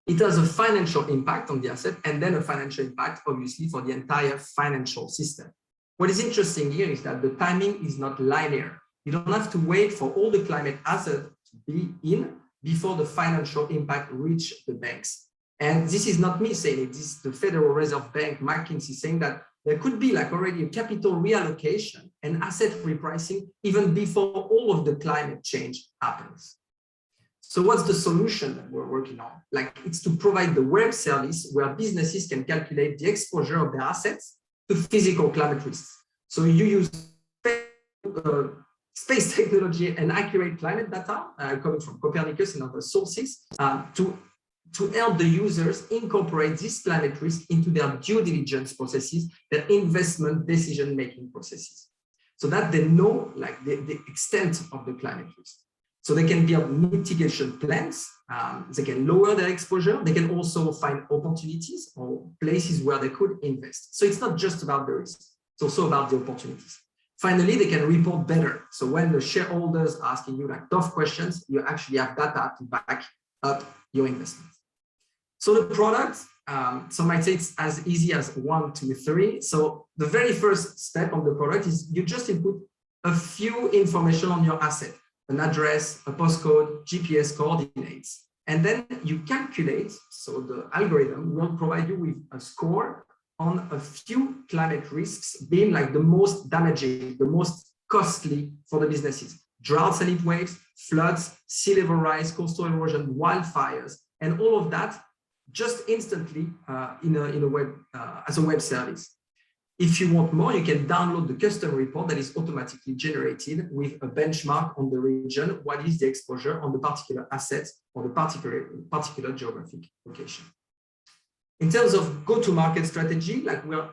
It has a financial impact on the asset, and then a financial impact, obviously, for the entire financial system. What is interesting here is that the timing is not linear. You don't have to wait for all the climate hazards to be in before the financial impact reach the banks. And this is not me saying it, this is the Federal Reserve Bank, McKinsey, saying that there could be like already a capital reallocation and asset repricing even before all of the climate change happens. So what's the solution that we're working on? Like, it's to provide the web service where businesses can calculate the exposure of their assets to physical climate risks. So you use space technology and accurate climate data coming from Copernicus and other sources to help the users incorporate this climate risk into their due diligence processes, their investment decision-making processes, so that they know like the extent of the climate risk. So they can build mitigation plans, they can lower their exposure, they can also find opportunities or places where they could invest. So it's not just about the risk, it's also about the opportunities. Finally, they can report better. So when the shareholders are asking you like tough questions, you actually have data to back up your investment. So the product, some might say it's as easy as 1, 2, 3. So the very first step on the product is you just input a few information on your asset, an address, a postcode, GPS coordinates, and then you calculate. So the algorithm will provide you with a score on a few climate risks being like the most damaging, the most costly for the businesses. Droughts and heat waves, floods, sea level rise, coastal erosion, wildfires, and all of that just instantly in a web as a web service. If you want more, you can download the custom report that is automatically generated with a benchmark on the region. What is the exposure on the particular assets or the particular geographic location? In terms of go-to-market strategy, like we're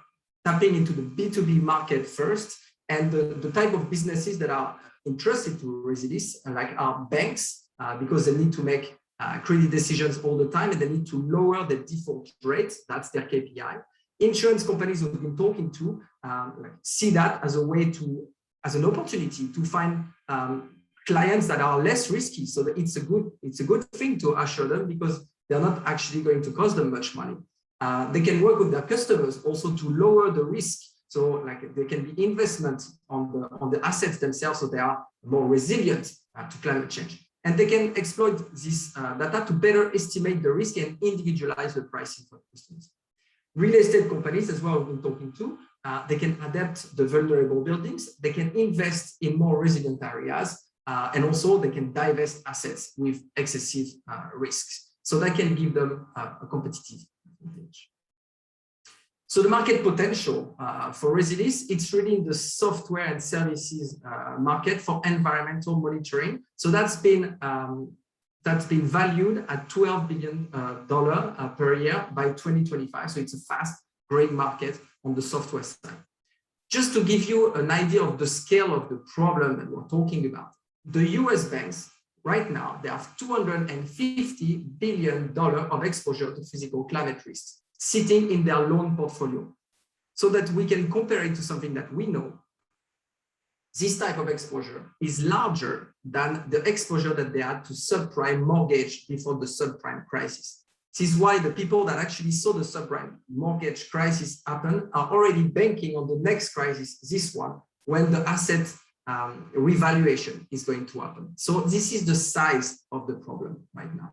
tapping into the B2B market first, and the type of businesses that are interested to Resilis, like our banks, because they need to make credit decisions all the time, and they need to lower the default rate. That's their KPI. Insurance companies we've been talking to see that as a way to, as an opportunity to find clients that are less risky. So that it's a good thing to assure them because they're not actually going to cost them much money. They can work with their customers also to lower the risk. So like there can be investment on the assets themselves, so they are more resilient to climate change. And they can exploit this data to better estimate the risk and individualize the pricing for customers. Real estate companies as well, we've been talking to, they can adapt the vulnerable buildings, they can invest in more resilient areas, and also they can divest assets with excessive risks. So that can give them a competitive advantage. So the market potential for Resilis, it's really in the software and services market for environmental monitoring. So that's been valued at $12 billion per year by 2025. So it's a fast growing market on the software side. Just to give you an idea of the scale of the problem that we're talking about, the US banks right now, they have $250 billion of exposure to physical climate risks. sitting in their loan portfolio, so that we can compare it to something that we know. This type of exposure is larger than the exposure that they had to subprime mortgage before the subprime crisis. This is why the people that actually saw the subprime mortgage crisis happen are already banking on the next crisis, this one, when the asset revaluation is going to happen. So this is the size of the problem right now.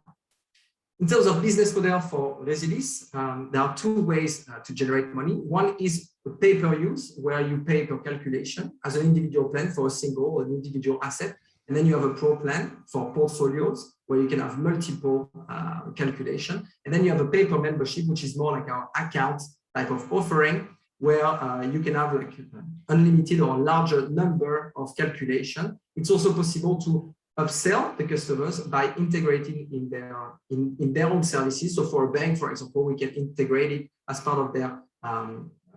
In terms of business model for Resilis, there are two ways to generate money. One is a pay-per-use, where you pay per calculation as an individual plan for a single or an individual asset. And then you have a pro plan for portfolios, where you can have multiple calculation. And then you have a pay per membership, which is more like our account type of offering, where you can have like unlimited or larger number of calculation. It's also possible to upsell the customers by integrating in their own services. So for a bank, for example, we can integrate it as part of their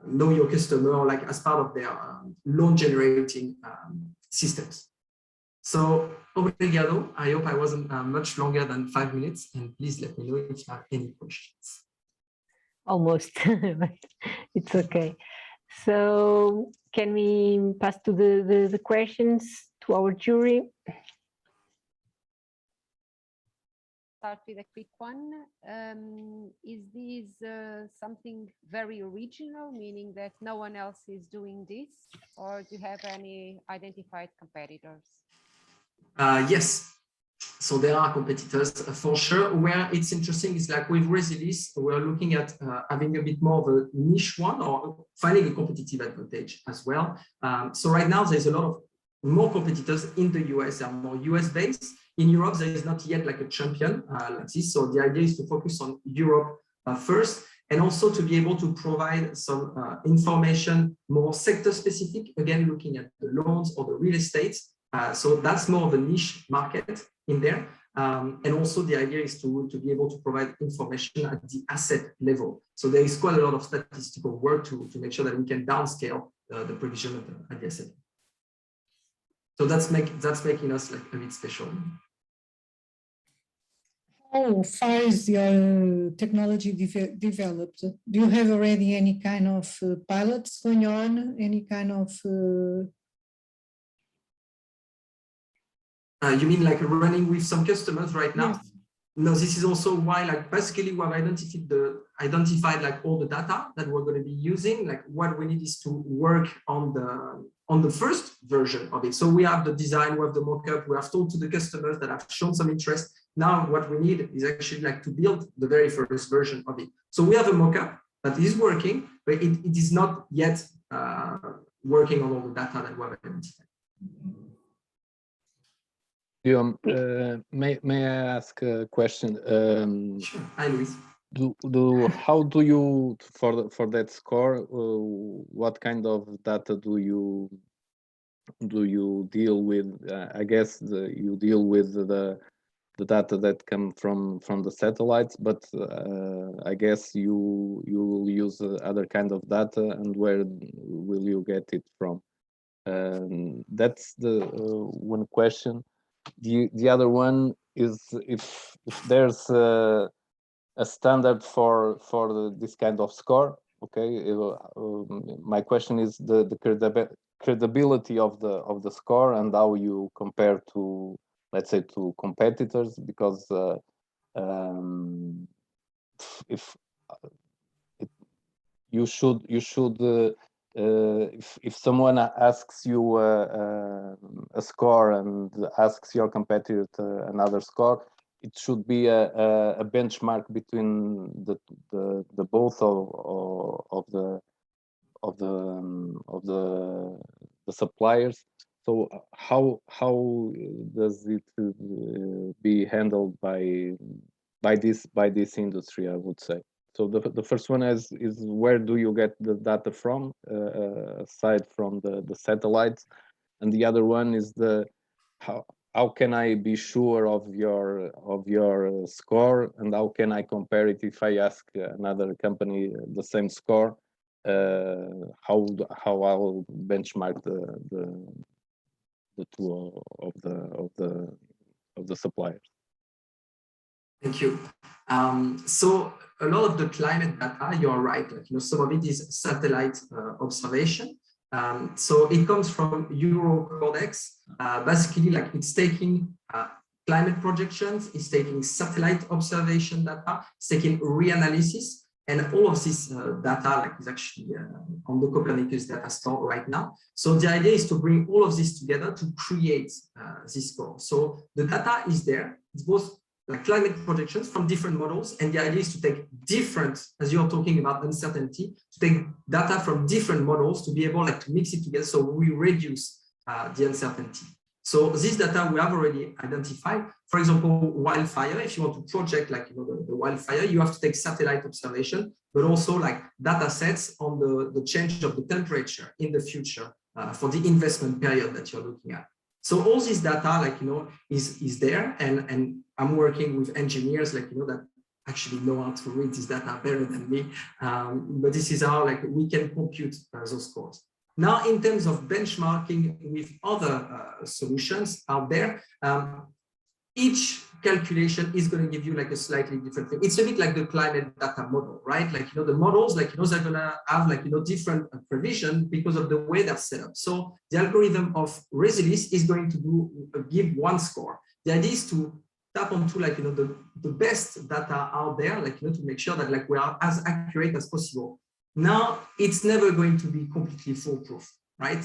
know your customer, or like as part of their loan generating systems. So obrigado. I hope I wasn't much longer than 5 minutes, and please let me know if you have any questions. Almost, but it's okay. So can we pass to the questions to our jury? Start with a quick one. Is this something very original, meaning that no one else is doing this, or do you have any identified competitors? Yes. So there are competitors for sure. Where it's interesting is like with Resilis, we're looking at having a bit more of a niche one, or finding a competitive advantage as well. So right now there's a lot of more competitors in the US, are more US based. In Europe, there is not yet like a champion like this. So the idea is to focus on Europe first, and also to be able to provide some information more sector specific, again, looking at the loans or the real estate. So that's more of a niche market in there. And also the idea is to be able to provide information at the asset level. So there is quite a lot of statistical work to make sure that we can downscale the provision at the asset. So that's making us like a bit special. How far is your technology developed? Do you have already any kind of pilots going on? Any kind of you mean like running with some customers right now? Yes. No, this is also why, like, basically we have identified like all the data that we're going to be using. Like, what we need is to work on the first version of it. So we have the design, we have the mock-up, we have told to the customers that have shown some interest. Now what we need is actually like to build the very first version of it. So we have a mock-up that is working, but it is not yet working on all the data that we have identified. May I ask a question? Sure. Hi, Luis. How do you, for that score, what kind of data do you deal with? I guess you deal with the data that come from the satellites, but I guess you will use other kind of data, and where will you get it from? That's the one question. The other one is if there's a standard for this kind of score. Okay, my question is the credibility of the score, and how you compare to, let's say, to competitors, because if someone asks you a score and asks your competitor another score, it should be a benchmark between the both of the suppliers. So how does it be handled by this industry, I would say? So the first one is where do you get the data from, aside from the satellites, and the other one is how can I be sure of your score, and how can I compare it if I ask another company the same score? How I'll benchmark the two of the suppliers. Thank you. So a lot of the climate data, you're right, like, some of it is satellite observation. So it comes from Eurocodex. Basically, like, it's taking climate projections, it's taking satellite observation data, it's taking reanalysis, and all of this data, like, is actually on the Copernicus data store right now. So the idea is to bring all of this together to create this score. So the data is there. It's both like climate projections from different models, and the idea is to take different, as you're talking about uncertainty, to take data from different models to be able, like, to mix it together so we reduce the uncertainty. So this data we have already identified. For example, wildfire, if you want to project, like, the wildfire, you have to take satellite observation, but also like data sets on the change of the temperature in the future for the investment period that you're looking at. So all this data, like, is there, and I'm working with engineers, like, that actually know how to read this data better than me. But this is how, like, we can compute those scores. Now, in terms of benchmarking with other solutions out there, each calculation is going to give you, like, a slightly different thing. It's a bit like the climate data model, right? Like, the models, like, they're going to have, like, different provision because of the way they're set up. So the algorithm of Resilis is going to give one score. The idea is to tap onto, like, the best data out there, like, to make sure that, like, we are as accurate as possible. Now, it's never going to be completely foolproof, right?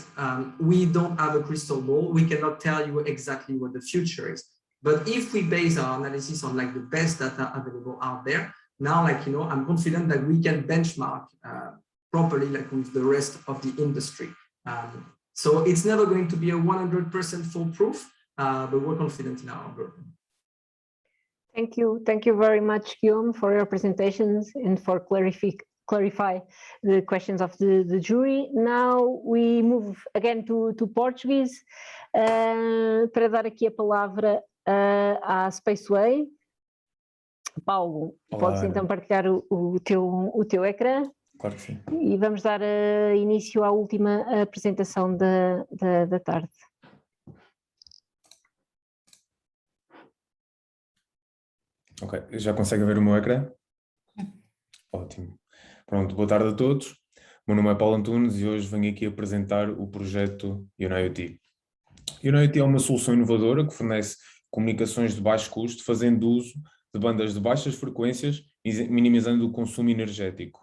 We don't have a crystal ball. We cannot tell you exactly what the future is. But if we base our analysis on, like, the best data available out there, now, like, I'm confident that we can benchmark properly, like, with the rest of the industry. So it's never going to be a 100% foolproof, but we're confident in our algorithm. Thank you. Thank you very much, Guillaume, for your presentations and for clarify the questions of the jury. Now we move again to Portuguese, para dar aqui a palavra à Spaceway. Paulo, olá, podes então partilhar o teu ecrã? Claro que sim. E vamos dar início à última apresentação da tarde. Ok, já conseguem ver o meu ecrã? Ótimo. Pronto, boa tarde a todos. O meu nome é Paulo Antunes e hoje venho aqui apresentar o projeto UniIoT. UniIoT é uma solução inovadora que fornece comunicações de baixo custo, fazendo uso de bandas de baixas frequências e minimizando o consumo energético.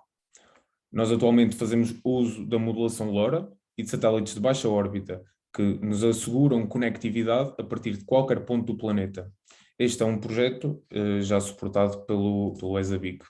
Nós atualmente fazemos uso da modulação LoRa e de satélites de baixa órbita, que nos asseguram conectividade a partir de qualquer ponto do planeta. Este é um projeto já suportado pelo ESABIC.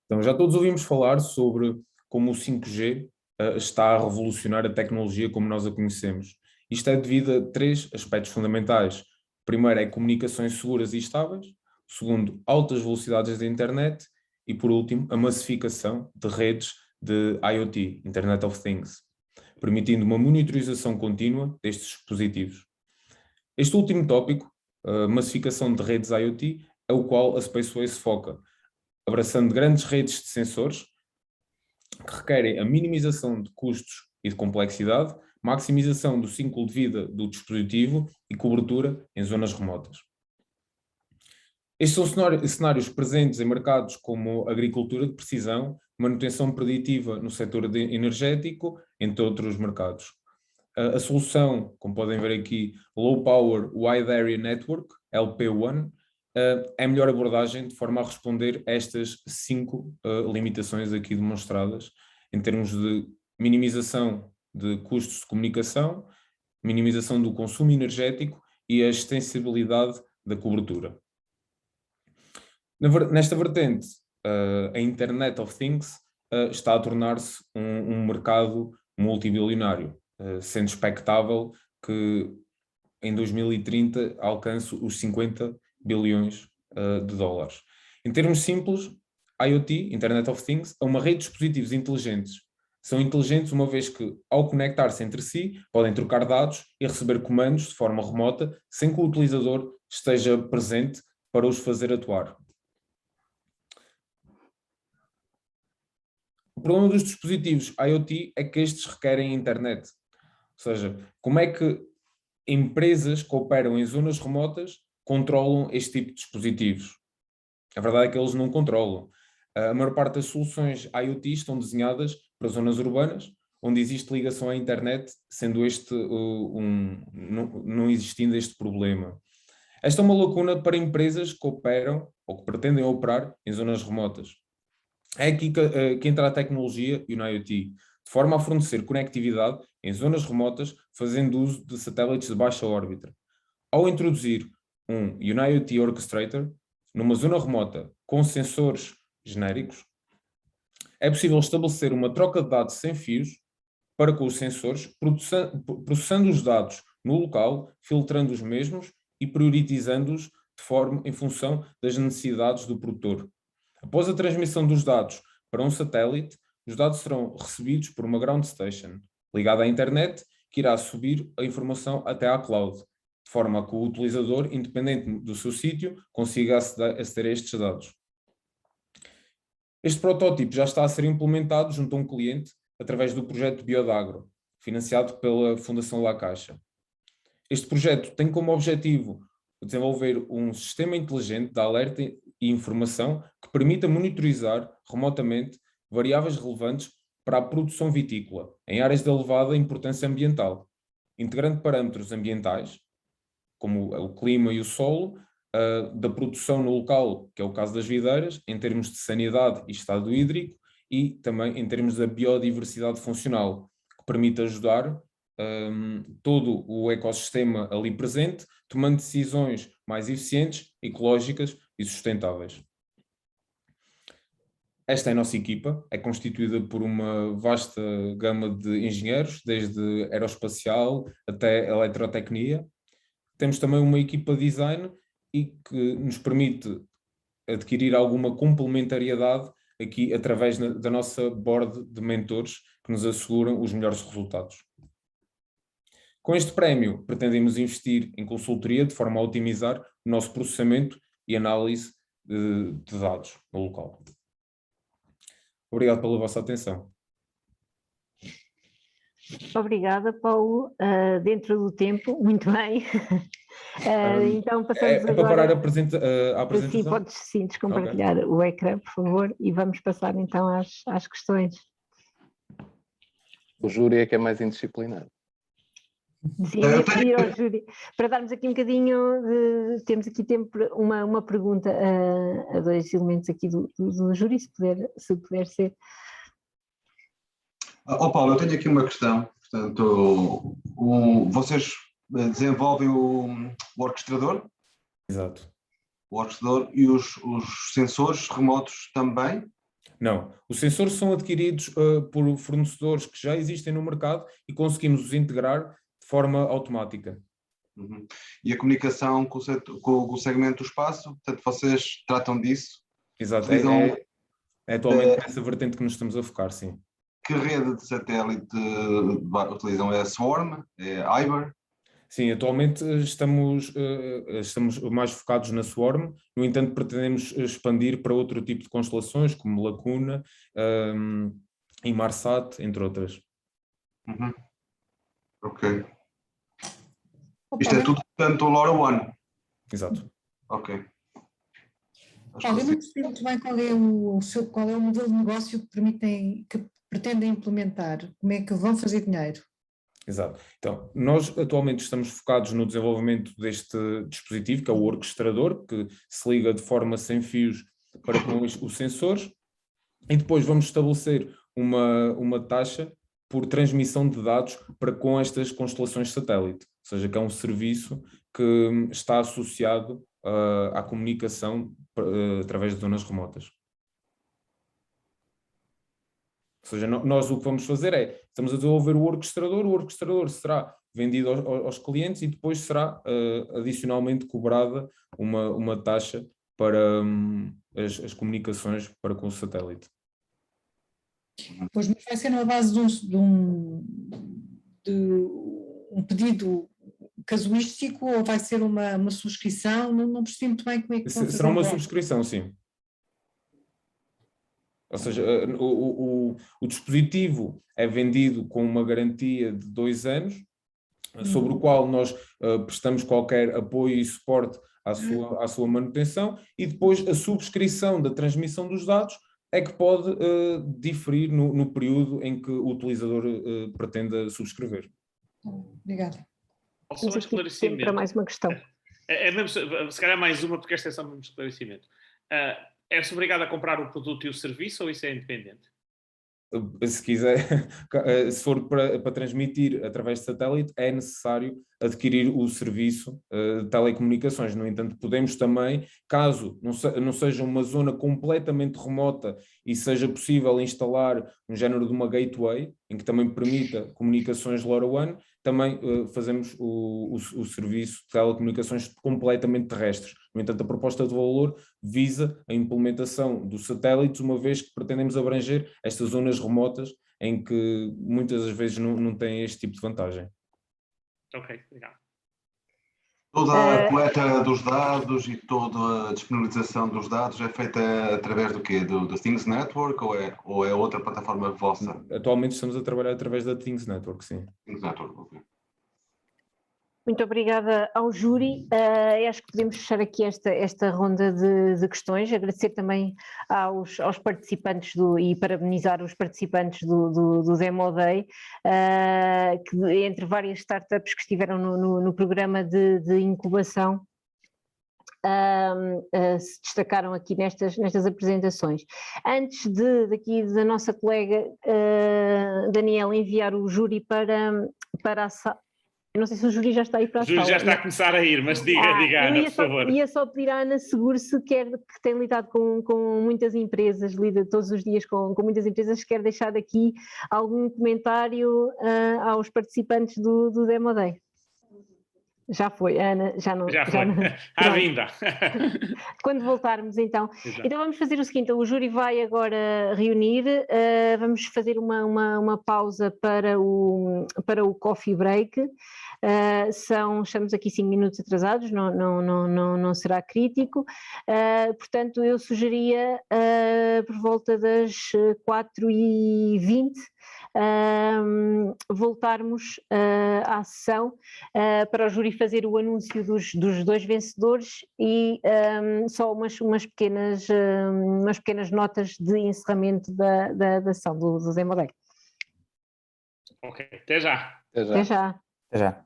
Então, já todos ouvimos falar sobre como o 5G está a revolucionar a tecnologia como nós a conhecemos. Isto é devido a três aspectos fundamentais. O primeiro é comunicações seguras e estáveis. O segundo, altas velocidades da internet. E, por último, a massificação de redes de IoT, Internet of Things, permitindo uma monitorização contínua destes dispositivos. Este último tópico, a massificação de redes IoT, é o qual a Spaceway se foca, abraçando grandes redes de sensores que requerem a minimização de custos e de complexidade, maximização do ciclo de vida do dispositivo e cobertura em zonas remotas. Estes são cenários presentes em mercados como agricultura de precisão, manutenção preditiva no setor energético, entre outros mercados. A solução, como podem ver aqui, Low Power Wide Area Network, LPWAN, é a melhor abordagem de forma a responder a estas 5 limitações aqui demonstradas, em termos de minimização de custos de comunicação, minimização do consumo energético e a extensibilidade da cobertura. Nesta vertente, a Internet of Things está a tornar-se um mercado multibilionário, sendo expectável que em 2030 alcance os 50 bilhões de dólares. Em termos simples, IoT, Internet of Things, é uma rede de dispositivos inteligentes. São inteligentes uma vez que, ao conectar-se entre si, podem trocar dados e receber comandos de forma remota, sem que o utilizador esteja presente para os fazer atuar. O problema dos dispositivos IoT é que estes requerem internet. Ou seja, como é que empresas que operam em zonas remotas controlam este tipo de dispositivos. A verdade é que eles não controlam. A maior parte das soluções IoT estão desenhadas para zonas urbanas, onde existe ligação à internet, sendo este não existindo este problema. Esta é uma lacuna para empresas que operam ou que pretendem operar em zonas remotas. É aqui que entra a tecnologia e o IoT, de forma a fornecer conectividade em zonas remotas, fazendo uso de satélites de baixa órbita. Ao introduzir um IoT Orchestrator numa zona remota com sensores genéricos, é possível estabelecer uma troca de dados sem fios para com os sensores, processando os dados no local, filtrando os mesmos e priorizando-os em função das necessidades do produtor. Após a transmissão dos dados para um satélite, os dados serão recebidos por uma ground station, ligada à internet, que irá subir a informação até à cloud, de forma a que o utilizador, independente do seu sítio, consiga aceder a estes dados. Este protótipo já está a ser implementado junto a um cliente através do projeto Biodagro, financiado pela Fundação La Caixa. Este projeto tem como objetivo desenvolver um sistema inteligente de alerta e informação que permita monitorizar remotamente variáveis relevantes para a produção vitícola em áreas de elevada importância ambiental, integrando parâmetros ambientais, como o clima e o solo, da produção no local, que é o caso das videiras, em termos de sanidade e estado hídrico, e também em termos da biodiversidade funcional, que permite ajudar todo o ecossistema ali presente, tomando decisões mais eficientes, ecológicas e sustentáveis. Esta é a nossa equipa, é constituída por uma vasta gama de engenheiros, desde aeroespacial até eletrotecnia. Temos também uma equipa de design e que nos permite adquirir alguma complementariedade aqui através da nossa board de mentores que nos asseguram os melhores resultados. Com este prémio, pretendemos investir em consultoria de forma a otimizar o nosso processamento e análise de dados no local. Obrigado pela vossa atenção. Obrigada, Paulo. Dentro do tempo, muito bem. Então passamos para agora... parar a apresentação? Sim, podes descompartilhar o ecrã, por favor, e vamos passar então às questões. O júri é que é mais indisciplinado. Sim, eu ia pedir ao júri, para darmos aqui um bocadinho de... Temos aqui tempo para uma pergunta a dois elementos aqui do júri, se puder ser. Paulo, eu tenho aqui uma questão. Portanto, vocês desenvolvem o orquestrador? Exato. O orquestrador e os sensores remotos também? Não. Os sensores são adquiridos por fornecedores que já existem no mercado e conseguimos os integrar de forma automática. Uhum. E a comunicação com o segmento do espaço? Portanto, vocês tratam disso? Exato. É atualmente essa vertente que nos estamos a focar, sim. Que rede de satélite utilizam? É a Swarm? É a Iber? Sim, atualmente estamos mais focados na Swarm, no entanto pretendemos expandir para outro tipo de constelações, como Lacuna, Inmarsat, entre outras. Uhum. Ok. Isto é tudo, portanto, o LoRaWAN? Exato. Ok. Paulo, eu não percebi muito bem qual é o modelo de negócio que pretendem implementar, como é que vão fazer dinheiro? Exato. Então, nós atualmente estamos focados no desenvolvimento deste dispositivo, que é o orquestrador, que se liga de forma sem fios para com os sensores, e depois vamos estabelecer uma taxa por transmissão de dados para com estas constelações satélite, ou seja, que é um serviço que está associado à comunicação através de zonas remotas. Ou seja, nós o que vamos fazer estamos a desenvolver o orquestrador será vendido aos clientes e depois será adicionalmente cobrada uma taxa para as comunicações para com o satélite. Pois, mas vai ser na base de um pedido casuístico ou vai ser uma subscrição? Não percebi muito bem como é que vão fazer. Será uma subscrição, sim. Ou seja, o dispositivo é vendido com uma garantia de 2 anos, sobre o qual nós prestamos qualquer apoio e suporte à sua manutenção, e depois a subscrição da transmissão dos dados é que pode diferir no período em que o utilizador pretenda subscrever. Obrigada. Só um esclarecimento. Para mais uma questão. É mesmo, se calhar mais uma, porque esta é só um esclarecimento. É-se obrigado a comprar o produto e o serviço ou isso é independente? Se quiser, se for para transmitir através de satélite, é necessário adquirir o serviço de telecomunicações. No entanto, podemos também, caso não seja uma zona completamente remota e seja possível instalar um género de uma gateway, em que também permita comunicações LoRaWAN, também fazemos o serviço de telecomunicações completamente terrestres. No entanto, a proposta de valor visa a implementação dos satélites, uma vez que pretendemos abranger estas zonas remotas em que muitas das vezes não têm este tipo de vantagem. Ok, obrigado. Toda a coleta dos dados e toda a disponibilização dos dados é feita através do quê? Do Things Network ou é outra plataforma vossa? Atualmente estamos a trabalhar através da Things Network, sim. Things Network, ok. Muito obrigada ao júri. Acho que podemos fechar aqui esta ronda de questões. Agradecer também aos participantes e parabenizar os participantes do Demo Day, que entre várias startups que estiveram no programa de incubação, se destacaram aqui nestas apresentações. Antes daqui da nossa colega Daniela enviar o júri para a sala. Eu não sei se o júri já está aí para a sala. O júri já está a começar a ir, mas diga, Ana, por favor. Ia só pedir à Ana Seguro, que tem lidado com muitas empresas, lida todos os dias com muitas empresas, quer deixar aqui algum comentário aos participantes do Demo Day. Já foi, Ana, já não. Já foi, à vinda. Quando voltarmos, então. Exato. Então vamos fazer o seguinte: o júri vai agora reunir, vamos fazer uma pausa para o coffee break. Estamos aqui 5 minutos atrasados, não será crítico. Portanto, eu sugeria por volta das 4h20. Voltarmos à sessão para o júri fazer o anúncio dos 2 vencedores e só umas pequenas notas de encerramento da sessão do Demo Day. Ok, até já. Até já. Até já.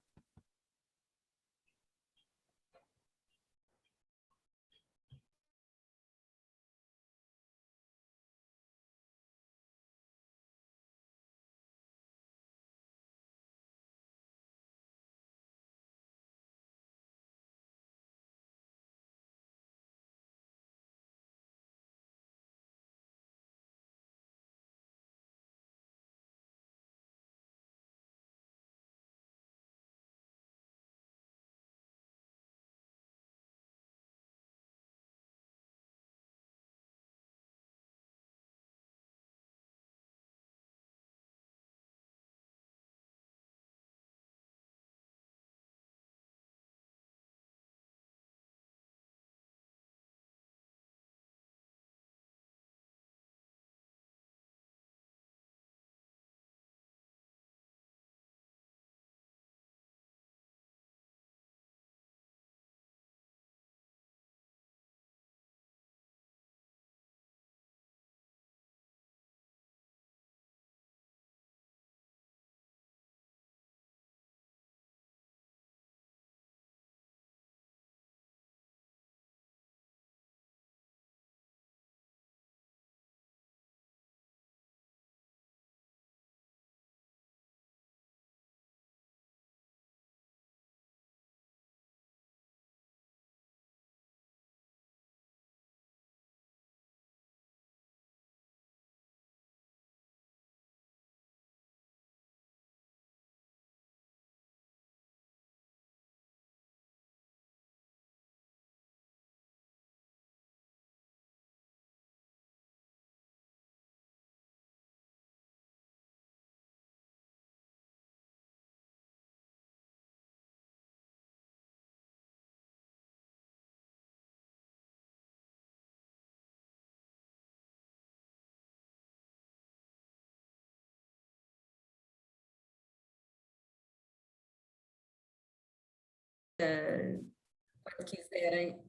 quiserem,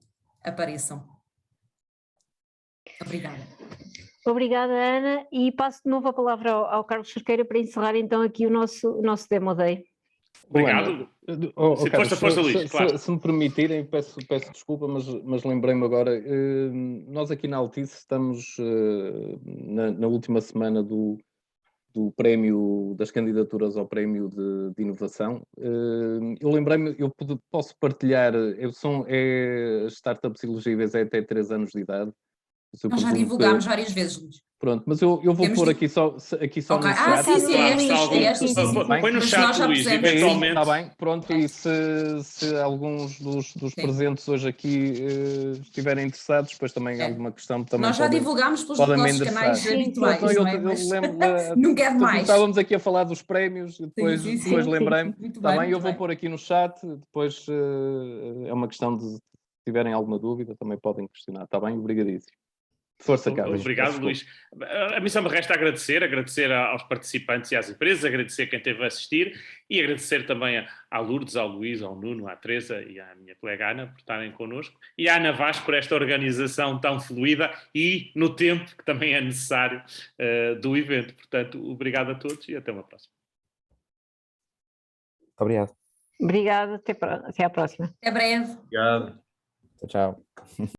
apareçam. Obrigada. Obrigada, Ana, e passo de novo a palavra ao Carlos Cerqueira para encerrar então aqui o nosso Demo Day. Obrigado. Força, Luís, claro. Se me permitirem, peço desculpa, mas lembrei-me agora, nós aqui na Altice estamos na última semana do prémio, das candidaturas ao prémio de inovação. Eu lembrei-me, eu posso partilhar, as startups elegíveis é até 3 anos de idade. Nós já divulgámos várias vezes, Luís. Pronto, mas eu vou pôr aqui só okay. no chat. Sim, põe no chat, Luís, eventualmente. Está bem, pronto, e se alguns dos presentes hoje aqui estiverem interessados, depois também alguma questão também nós já divulgámos pelos nossos canais habituais, nunca é demais. Estávamos aqui a falar dos prémios, depois lembrei-me, está bem, eu vou pôr aqui no chat, depois é uma questão de, se tiverem alguma dúvida, também podem questionar, está bem? Obrigadíssimo. Força, Carlos. Obrigado, Luís. A missão me resta agradecer aos participantes e às empresas, agradecer quem esteve a assistir e agradecer também à Lourdes, ao Luís, ao Nuno, à Teresa e à minha colega Ana por estarem connosco e à Ana Vaz por esta organização tão fluida e no tempo que também é necessário do evento. Portanto, obrigado a todos e até uma próxima. Obrigado. Obrigada, até à próxima. Até breve. Obrigado. Tchau.